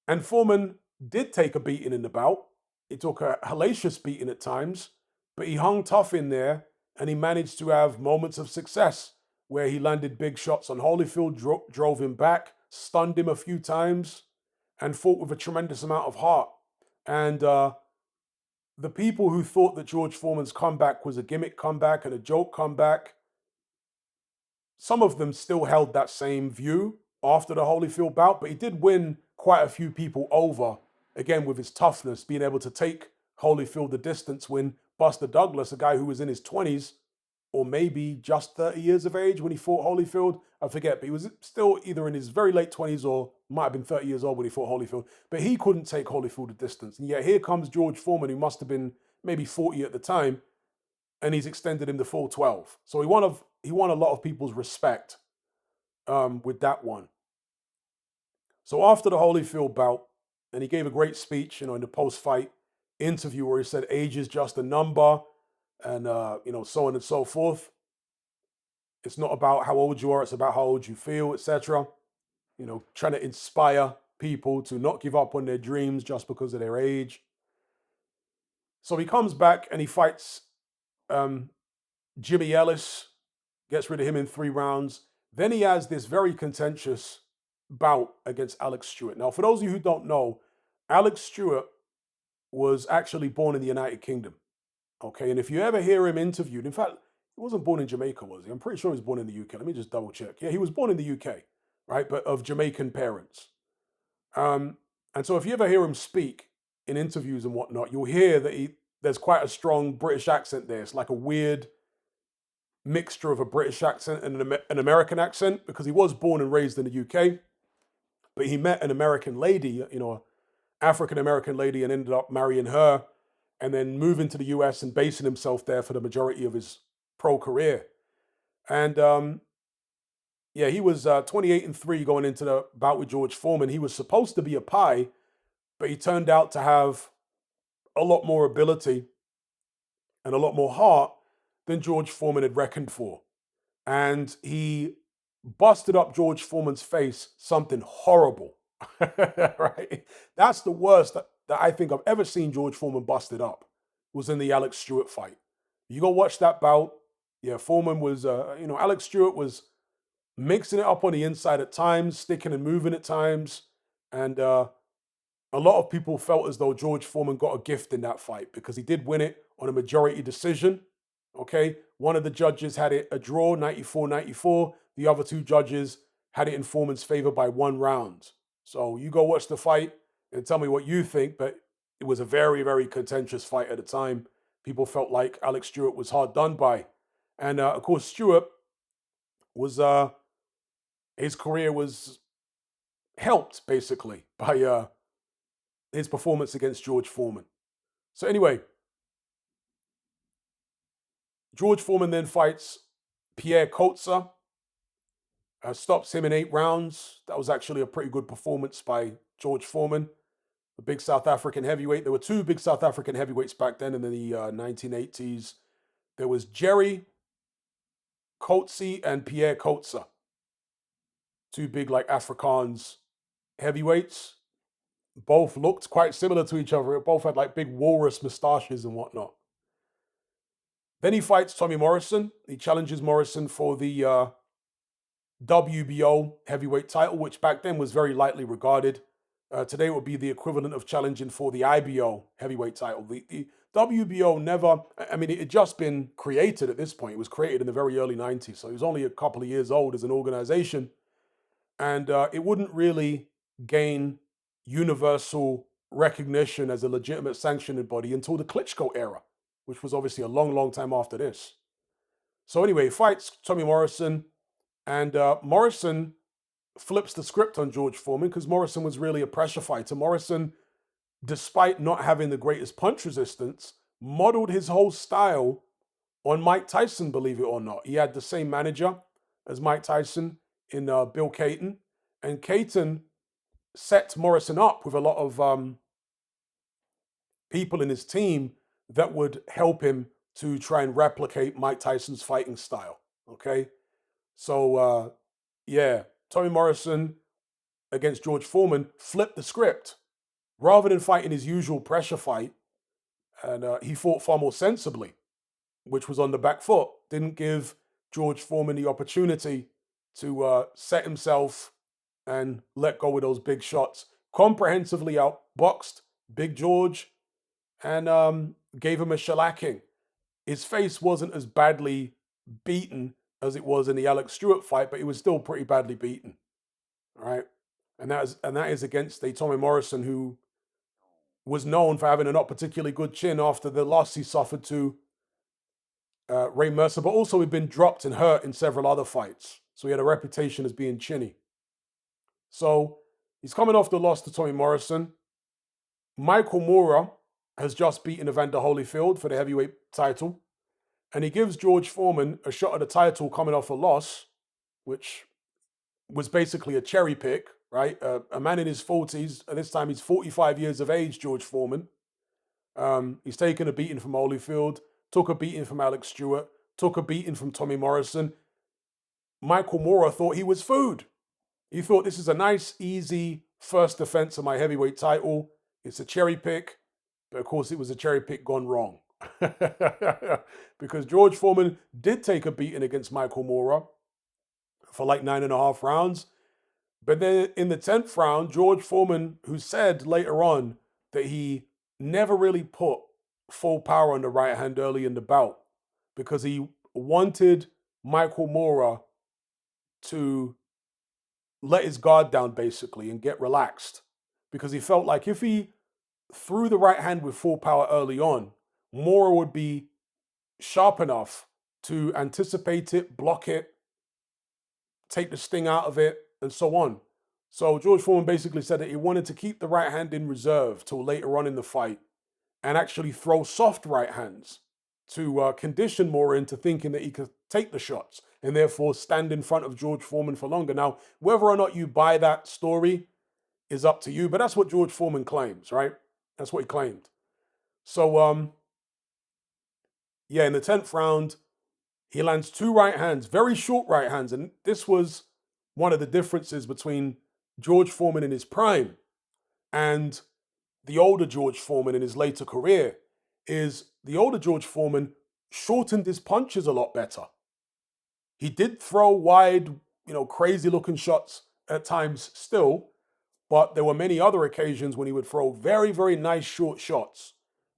And Foreman did take a beating in the bout. He took a hellacious beating at times, but he hung tough in there and he managed to have moments of success where he landed big shots on Holyfield, drove him back, stunned him a few times, and fought with a tremendous amount of heart. And the people who thought that George Foreman's comeback was a gimmick comeback and a joke comeback, some of them still held that same view after the Holyfield bout, but he did win quite a few people over, again, with his toughness, being able to take Holyfield the distance when Buster Douglas, a guy who was in his 20s, or maybe just 30 years of age when he fought Holyfield, I forget, but he was still either in his very late 20s or might have been 30 years old when he fought Holyfield, but he couldn't take Holyfield the distance. And yet here comes George Foreman, who must have been maybe 40 at the time, and he's extended him the full 12. So he won a lot of people's respect with that one. So after the Holyfield bout, and he gave a great speech, in the post-fight interview where he said age is just a number, and so on and so forth. It's not about how old you are; it's about how old you feel, etc. Trying to inspire people to not give up on their dreams just because of their age. So he comes back and he fights Jimmy Ellis, gets rid of him in 3 rounds. Then he has this very contentious bout against Alex Stewart. Now, for those of you who don't know, Alex Stewart was actually born in the United Kingdom. Okay, and if you ever hear him interviewed, in fact, he wasn't born in Jamaica, was he? I'm pretty sure he was born in the UK. Let me just double check. Yeah, he was born in the UK, right? But of Jamaican parents. And so if you ever hear him speak in interviews and whatnot, you'll hear that there's quite a strong British accent there. It's like a weird mixture of a British accent and an American accent, because he was born and raised in the UK, but he met an American lady, African-American lady, and ended up marrying her and then moving to the US and basing himself there for the majority of his pro career. And he was 28-3 going into the bout with George Foreman. He was supposed to be a Pie, but he turned out to have a lot more ability and a lot more heart than George Foreman had reckoned for. And he busted up George Foreman's face something horrible. Right? That's the worst that I think I've ever seen George Foreman busted up was in the Alex Stewart fight. You go watch that bout. Yeah, Foreman was, Alex Stewart was mixing it up on the inside at times, sticking and moving at times. And a lot of people felt as though George Foreman got a gift in that fight because he did win it on a majority decision. Okay. One of the judges had it a draw, 94-94. The other two judges had it in Foreman's favor by 1 round. So you go watch the fight and tell me what you think. But it was a very, very contentious fight at the time. People felt like Alex Stewart was hard done by. And of course, Stewart was, his career was helped basically by his performance against George Foreman. So anyway, George Foreman then fights Pierre Kotzer, stops him in 8 rounds. That was actually a pretty good performance by George Foreman, the big South African heavyweight. There were two big South African heavyweights back then in the 1980s. There was Jerry Coetzee and Pierre Kotzer, two big like Afrikaans heavyweights. Both looked quite similar to each other. Both had like big walrus mustaches and whatnot. Then he fights Tommy Morrison. He challenges Morrison for the WBO heavyweight title, which back then was very lightly regarded. Today it would be the equivalent of challenging for the IBO heavyweight title. The WBO never, I mean, it had just been created at this point. It was created in the very early 90s. So it was only a couple of years old as an organization. And it wouldn't really gain universal recognition as a legitimate sanctioned body until the Klitschko era, which was obviously a long, long time after this. So anyway, he fights Tommy Morrison, and Morrison flips the script on George Foreman because Morrison was really a pressure fighter. Morrison, despite not having the greatest punch resistance, modeled his whole style on Mike Tyson, believe it or not. He had the same manager as Mike Tyson in Bill Caton, and Caton set Morrison up with a lot of people in his team that would help him to try and replicate Mike Tyson's fighting style. Okay. So, yeah, Tommy Morrison against George Foreman flipped the script. Rather than fighting his usual pressure fight, and he fought far more sensibly, which was on the back foot. Didn't give George Foreman the opportunity to set himself and let go of those big shots. Comprehensively outboxed Big George and gave him a shellacking. His face wasn't as badly beaten as it was in the Alex Stewart fight, but he was still pretty badly beaten. All right. And that is against a Tommy Morrison who was known for having a not particularly good chin after the loss he suffered to Ray Mercer, but also he'd been dropped and hurt in several other fights. So he had a reputation as being chinny. So he's coming off the loss to Tommy Morrison. Michael Moorer has just beaten Evander Holyfield for the heavyweight title. And he gives George Foreman a shot at the title coming off a loss, which was basically a cherry pick, right? A man in his 40s, at this time he's 45 years of age, George Foreman. He's taken a beating from Holyfield, took a beating from Alex Stewart, took a beating from Tommy Morrison. Michael Moorer thought he was food. He thought this is a nice, easy first defense of my heavyweight title. It's a cherry pick, but of course it was a cherry pick gone wrong. Because George Foreman did take a beating against Michael Moorer for like 9.5 rounds. But then in the 10th round, George Foreman, who said later on that he never really put full power on the right hand early in the bout because he wanted Michael Moorer to let his guard down basically and get relaxed, because he felt like if he threw the right hand with full power early on, Moorer would be sharp enough to anticipate it, block it, take the sting out of it, and so on. So George Foreman basically said that he wanted to keep the right hand in reserve till later on in the fight and actually throw soft right hands to condition Moorer into thinking that he could take the shots and therefore stand in front of George Foreman for longer. Now, whether or not you buy that story is up to you, but that's what George Foreman claims, right? That's what he claimed. So, yeah, in the 10th round, he lands two right hands, very short right hands. And this was one of the differences between George Foreman in his prime and the older George Foreman in his later career, is the older George Foreman shortened his punches a lot better. He did throw wide, crazy looking shots at times still, but there were many other occasions when he would throw very, very nice short shots.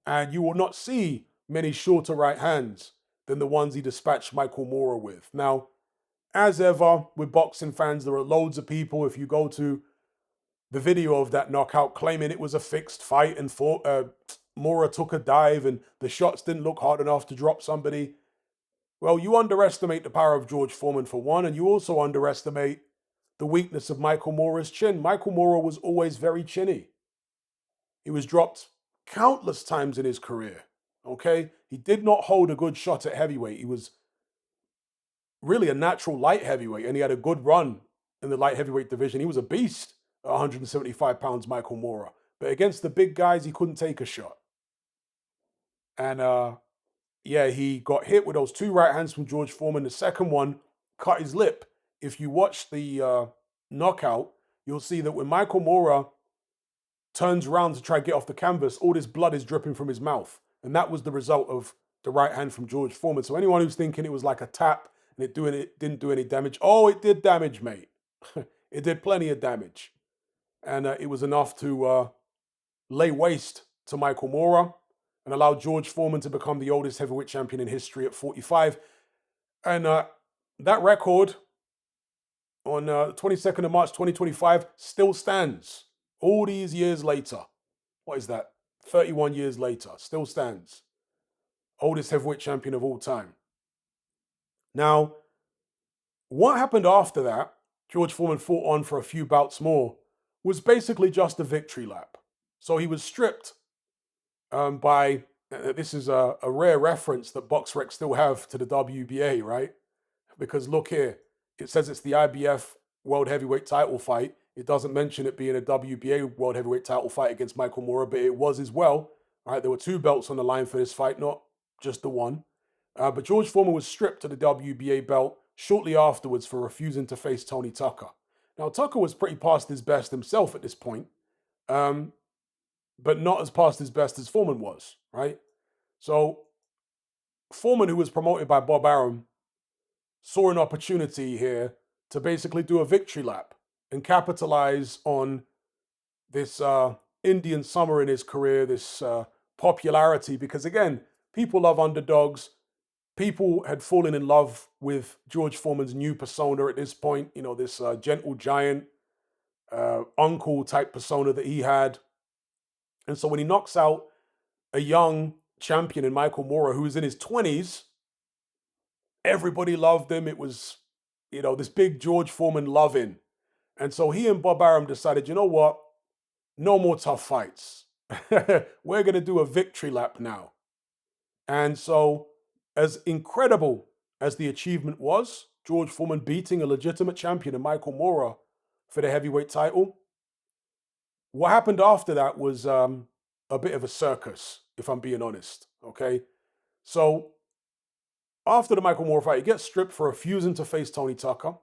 And you will not see many shorter right hands than the ones he dispatched Michael Moorer with. Now, as ever with boxing fans, there are loads of people, if you go to the video of that knockout, claiming it was a fixed fight and Moorer took a dive and the shots didn't look hard enough to drop somebody. Well, you underestimate the power of George Foreman for one, and you also underestimate the weakness of Michael Moore's chin. Michael Moorer was always very chinny. He was dropped countless times in his career. Okay? He did not hold a good shot at heavyweight. He was really a natural light heavyweight, and he had a good run in the light heavyweight division. He was a beast at 175 pounds, Michael Moorer. But against the big guys, he couldn't take a shot. And yeah, he got hit with those two right hands from George Foreman. The second one cut his lip. If you watch the knockout, you'll see that when Michael Moorer turns around to try to get off the canvas, all this blood is dripping from his mouth. And that was the result of the right hand from George Foreman. So anyone who's thinking it was like a tap and it didn't do any damage, oh, it did damage, mate. It did plenty of damage. And it was enough to lay waste to Michael Moorer and allow George Foreman to become the oldest heavyweight champion in history at 45. And that record on 22nd of March 2025 still stands all these years later. What is that? 31 years later, still stands. Oldest heavyweight champion of all time. Now, what happened after that, George Foreman fought on for a few bouts more, was basically just a victory lap. So he was stripped by, this is a rare reference that BoxRec still have to the WBA, right? Because look here, it says it's the IBF World Heavyweight title fight. It doesn't mention it being a WBA World Heavyweight title fight against Michael Moorer, but it was as well. Right, there were two belts on the line for this fight, not just the one. But George Foreman was stripped of the WBA belt shortly afterwards for refusing to face Tony Tucker. Now, Tucker was pretty past his best himself at this point, but not as past his best as Foreman was, right? So Foreman, who was promoted by Bob Arum, saw an opportunity here to basically do a victory lap and capitalize on this Indian summer in his career, this popularity, because again, people love underdogs. People had fallen in love with George Foreman's new persona at this point, this gentle giant, uncle type persona that he had. And so when he knocks out a young champion in Michael Moorer, who was in his 20s, everybody loved him. It was, this big George Foreman loving. And so he and Bob Arum decided, you know what? No more tough fights. We're going to do a victory lap now. And so, as incredible as the achievement was, George Foreman beating a legitimate champion in Michael Moorer for the heavyweight title, what happened after that was a bit of a circus, if I'm being honest. Okay. So, after the Michael Moorer fight, he gets stripped for refusing to face Tony Tucker.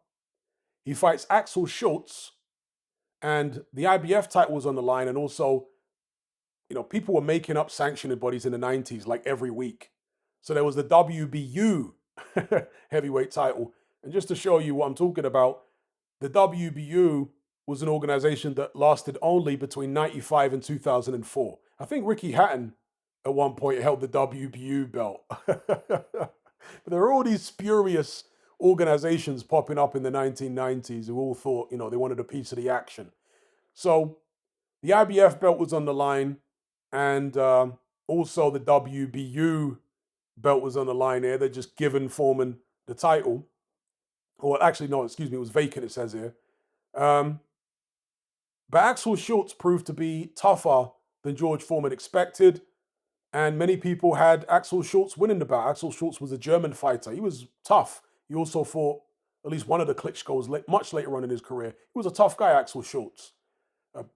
He fights Axel Schultz, and the IBF title was on the line. And also, people were making up sanctioning bodies in the 90s like every week. So there was the WBU heavyweight title. And just to show you what I'm talking about, the WBU was an organization that lasted only between 95 and 2004. I think Ricky Hatton at one point held the WBU belt. But there were all these spurious organizations popping up in the 1990s who all thought, they wanted a piece of the action. So the IBF belt was on the line, and also the WBU belt was on the line there. They're just given Foreman the title. Or actually, no, excuse me, it was vacant, it says here. But Axel Schultz proved to be tougher than George Foreman expected. And many people had Axel Schultz winning the bout. Axel Schultz was a German fighter. He was tough. He also fought at least one of the Klitschko's much later on in his career. He was a tough guy, Axel Schultz.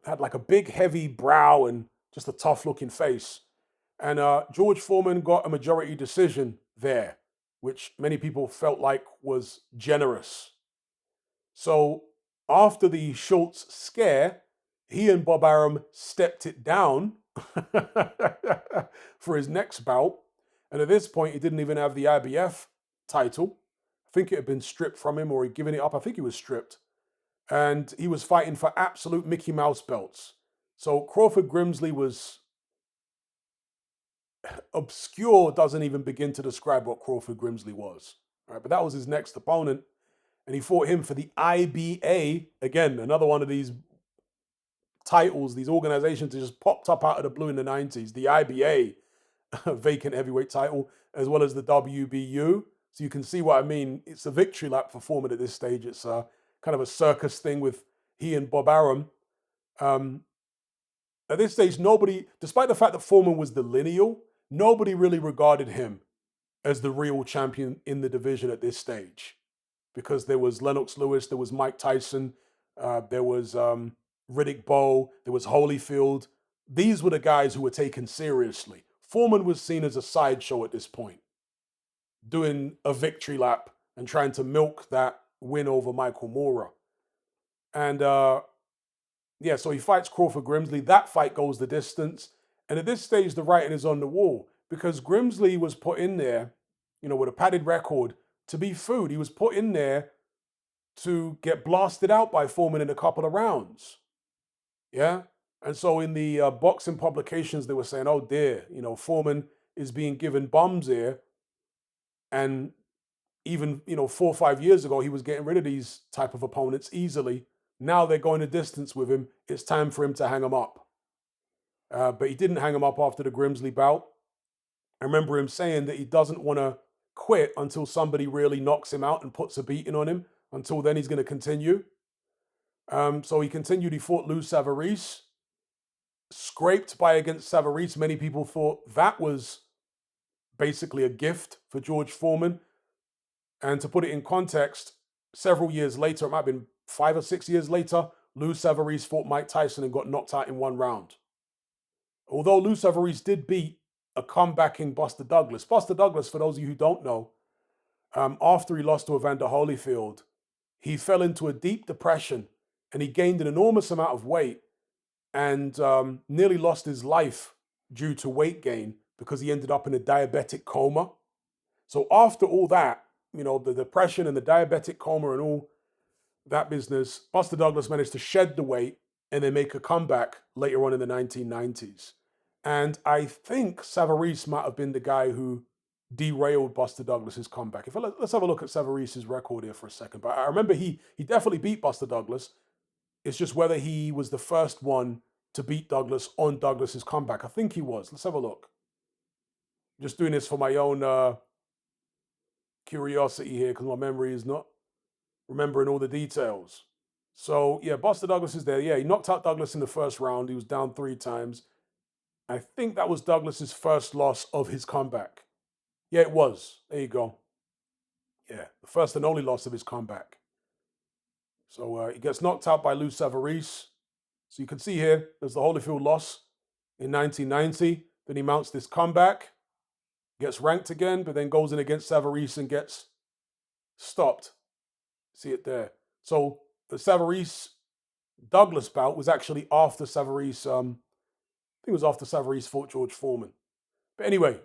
Had like a big, heavy brow and just a tough-looking face. And George Foreman got a majority decision there, which many people felt like was generous. So after the Schultz scare, he and Bob Arum stepped it down for his next bout. And at this point, he didn't even have the IBF title. I think it had been stripped from him or he'd given it up. I think he was stripped. And he was fighting for absolute Mickey Mouse belts. So Crawford Grimsley was obscure, doesn't even begin to describe what Crawford Grimsley was. All right, but that was his next opponent. And he fought him for the IBA. Again, another one of these titles, these organizations that just popped up out of the blue in the 90s. The IBA, vacant heavyweight title, as well as the WBU. So you can see what I mean. It's a victory lap for Foreman at this stage. It's kind of a circus thing with he and Bob Arum. At this stage, nobody, despite the fact that Foreman was the lineal, nobody really regarded him as the real champion in the division at this stage. Because there was Lennox Lewis, there was Mike Tyson, there was Riddick Bowe, there was Holyfield. These were the guys who were taken seriously. Foreman was seen as a sideshow at this point, doing a victory lap and trying to milk that win over Michael Moorer. And yeah, so he fights Crawford Grimsley. That fight goes the distance. And at this stage, the writing is on the wall because Grimsley was put in there, with a padded record to be food. He was put in there to get blasted out by Foreman in a couple of rounds. Yeah. And so in the boxing publications, they were saying, oh dear, Foreman is being given bums here. And even, 4 or 5 years ago, he was getting rid of these type of opponents easily. Now they're going a distance with him. It's time for him to hang them up. But he didn't hang him up after the Grimsley bout. I remember him saying that he doesn't want to quit until somebody really knocks him out and puts a beating on him. Until then, he's going to continue. So he continued. He fought Lou Savarese. Scraped by against Savarese. Many people thought that was basically a gift for George Foreman. And to put it in context, several years later, it might have been 5 or 6 years later, Lou Savarese fought Mike Tyson and got knocked out in 1 round. Although Lou Savarese did beat a comebacking Buster Douglas. Buster Douglas, for those of you who don't know, after he lost to Evander Holyfield, he fell into a deep depression and he gained an enormous amount of weight and nearly lost his life due to weight gain because he ended up in a diabetic coma. So after all that, the depression and the diabetic coma and all that business, Buster Douglas managed to shed the weight and then make a comeback later on in the 1990s. And I think Savarese might have been the guy who derailed Buster Douglas's comeback. Let's have a look at Savarese's record here for a second. But I remember he definitely beat Buster Douglas. It's just whether he was the first one to beat Douglas on Douglas's comeback. I think he was. Let's have a look. Just doing this for my own curiosity here because my memory is not remembering all the details. So, yeah, Buster Douglas is there. Yeah, he knocked out Douglas in the first round. He was down 3 times. I think that was Douglas's first loss of his comeback. Yeah, it was. There you go. Yeah, the first and only loss of his comeback. So he gets knocked out by Lou Savarese. So you can see here, there's the Holyfield loss in 1990. Then he mounts this comeback, gets ranked again, but then goes in against Savarese and gets stopped. See it there. So the Savarese Douglas bout was actually after Savarese, I think it was after Savarese fought George Foreman. But anyway,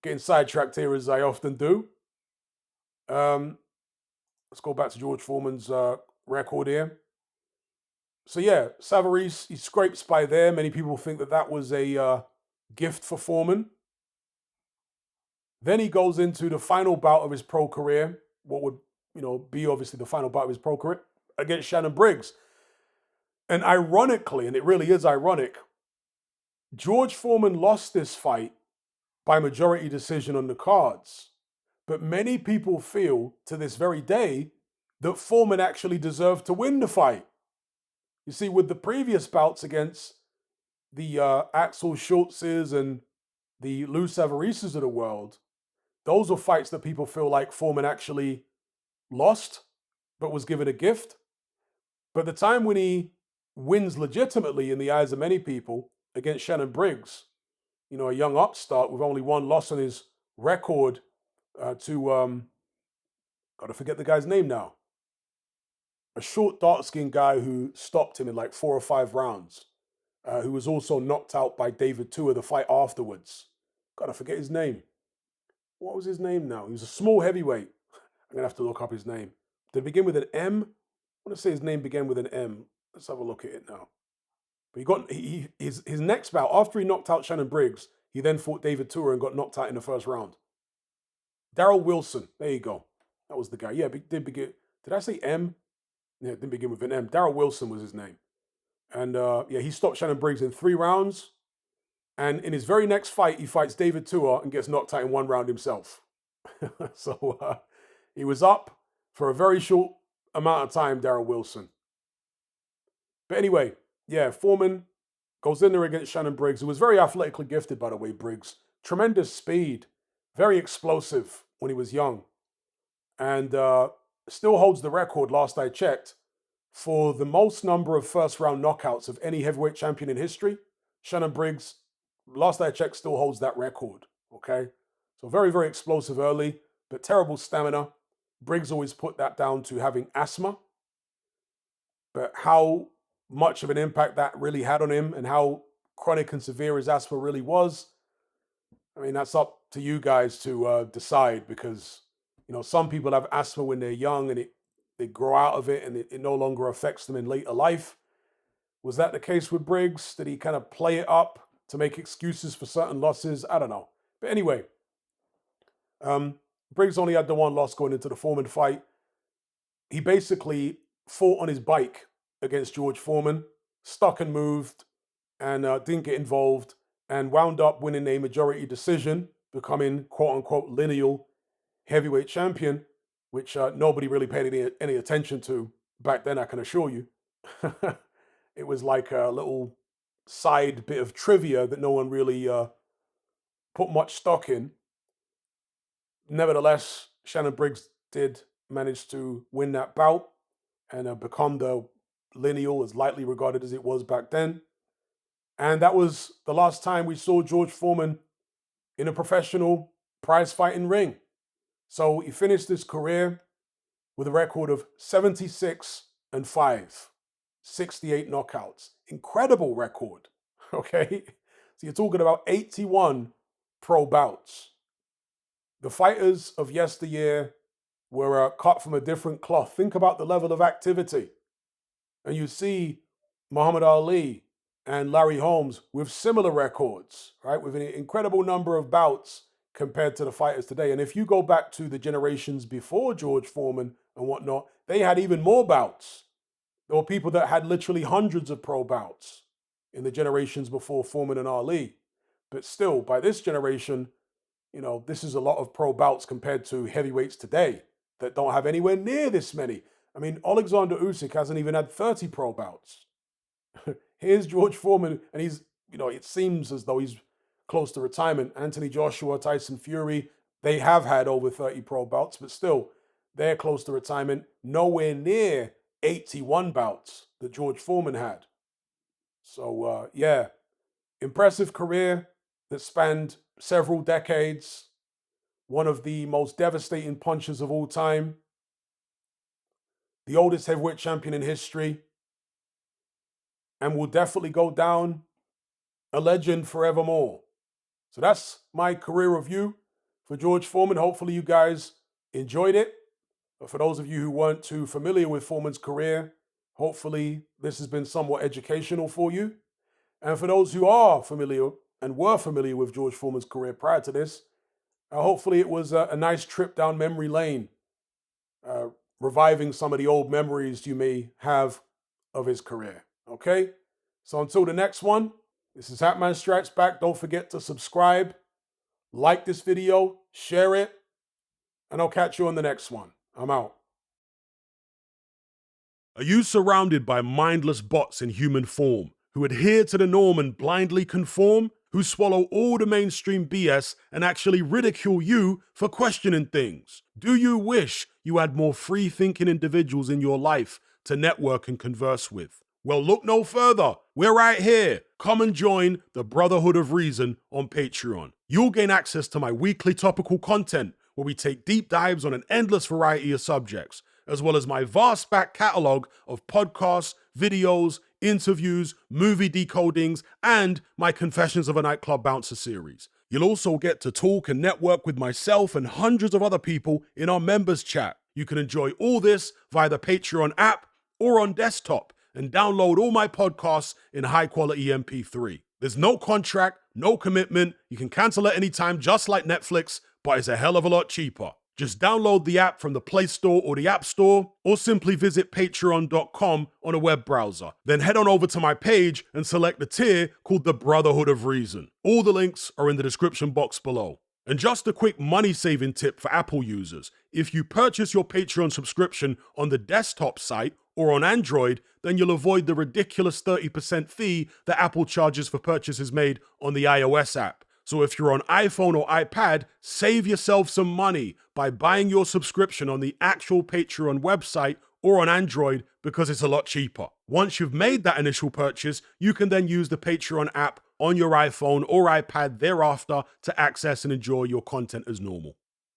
getting sidetracked here as I often do. Let's go back to George Foreman's record here. So yeah, Savarese, he scrapes by there. Many people think that was a gift for Foreman. Then he goes into the final bout of his pro career, what would be obviously the final bout of his pro career, against Shannon Briggs. And ironically, and it really is ironic, George Foreman lost this fight by majority decision on the cards. But many people feel to this very day that Foreman actually deserved to win the fight. You see, with the previous bouts against the Axel Schultzes and the Lou Savareses of the world, those were fights that people feel like Foreman actually lost, but was given a gift. But the time when he wins legitimately in the eyes of many people against Shannon Briggs, a young upstart with only one loss on his record to gotta forget the guy's name now. A short, dark-skinned guy who stopped him in like 4 or 5 rounds, who was also knocked out by David Tua the fight afterwards. Gotta forget his name. What was his name now? He was a small heavyweight. I'm gonna have to look up his name. Did it begin with an M? I want to say his name began with an M. Let's have a look at it now. But his next bout after he knocked out Shannon Briggs, he then fought David Tua and got knocked out in the first round. Darrell Wilson. There you go. That was the guy. Yeah, did begin. Did I say M? Yeah, it didn't begin with an M. Darrell Wilson was his name. And yeah, he stopped Shannon Briggs in 3 rounds. And in his very next fight, he fights David Tua and gets knocked out in 1 round himself. So he was up for a very short amount of time, Darrell Wilson. But anyway, yeah, Foreman goes in there against Shannon Briggs, who was very athletically gifted, by the way, Briggs. Tremendous speed, very explosive when he was young. And still holds the record, last I checked, for the most number of first-round knockouts of any heavyweight champion in history. Shannon Briggs, last I checked, still holds that record, okay? So very, very explosive early, but terrible stamina. Briggs always put that down to having asthma. But how much of an impact that really had on him and how chronic and severe his asthma really was, I mean, that's up to you guys to decide, because, some people have asthma when they're young and they grow out of it and it no longer affects them in later life. Was that the case with Briggs? Did he kind of play it up to make excuses for certain losses? I don't know. But anyway, Briggs only had the one loss going into the Foreman fight. He basically fought on his bike against George Foreman, stuck and moved, and didn't get involved, and wound up winning a majority decision, becoming quote-unquote lineal heavyweight champion, which nobody really paid any attention to back then, I can assure you. It was like a little side bit of trivia that no one really put much stock in. Nevertheless, Shannon Briggs did manage to win that bout and become the lineal, as lightly regarded as it was back then. And that was the last time we saw George Foreman in a professional prize fighting ring. So he finished his career with a record of 76-5, 68 knockouts. Incredible record, okay? So you're talking about 81 pro bouts. The fighters of yesteryear were cut from a different cloth. Think about the level of activity. And you see Muhammad Ali and Larry Holmes with similar records, right? With an incredible number of bouts compared to the fighters today. And if you go back to the generations before George Foreman and whatnot, they had even more bouts. There were people that had literally hundreds of pro bouts in the generations before Foreman and Ali. But still, by this generation, this is a lot of pro bouts compared to heavyweights today that don't have anywhere near this many. I mean, Alexander Usyk hasn't even had 30 pro bouts. Here's George Foreman, and he's, it seems as though he's close to retirement. Anthony Joshua, Tyson Fury, they have had over 30 pro bouts, but still, they're close to retirement. Nowhere near 81 bouts that George Foreman had. So, yeah, impressive career that spanned several decades. One of the most devastating punches of all time. The oldest heavyweight champion in history. And will definitely go down a legend forevermore. So that's my career review for George Foreman. Hopefully you guys enjoyed it. But for those of you who weren't too familiar with Foreman's career, hopefully this has been somewhat educational for you. And for those who are familiar and were familiar with George Foreman's career prior to this, hopefully it was a nice trip down memory lane, reviving some of the old memories you may have of his career. Okay? So until the next one, this is Hatman Strikes Back. Don't forget to subscribe, like this video, share it, and I'll catch you on the next one. I'm out. Are you surrounded by mindless bots in human form who adhere to the norm and blindly conform, who swallow all the mainstream BS and actually ridicule you for questioning things? Do you wish you had more free-thinking individuals in your life to network and converse with? Well, look no further. We're right here. Come and join the Brotherhood of Reason on Patreon. You'll gain access to my weekly topical content where we take deep dives on an endless variety of subjects, as well as my vast back catalogue of podcasts, videos, interviews, movie decodings, and my Confessions of a Nightclub Bouncer series. You'll also get to talk and network with myself and hundreds of other people in our members chat. You can enjoy all this via the Patreon app or on desktop and download all my podcasts in high quality MP3. There's no contract, no commitment. You can cancel at any time, just like Netflix, but it's a hell of a lot cheaper. Just download the app from the Play Store or the App Store, or simply visit patreon.com on a web browser. Then head on over to my page and select the tier called the Brotherhood of Reason. All the links are in the description box below. And just a quick money-saving tip for Apple users. If you purchase your Patreon subscription on the desktop site or on Android, then you'll avoid the ridiculous 30% fee that Apple charges for purchases made on the iOS app. So if you're on iPhone or iPad, save yourself some money by buying your subscription on the actual Patreon website or on Android, because it's a lot cheaper. Once you've made that initial purchase, you can then use the Patreon app on your iPhone or iPad thereafter to access and enjoy your content as normal.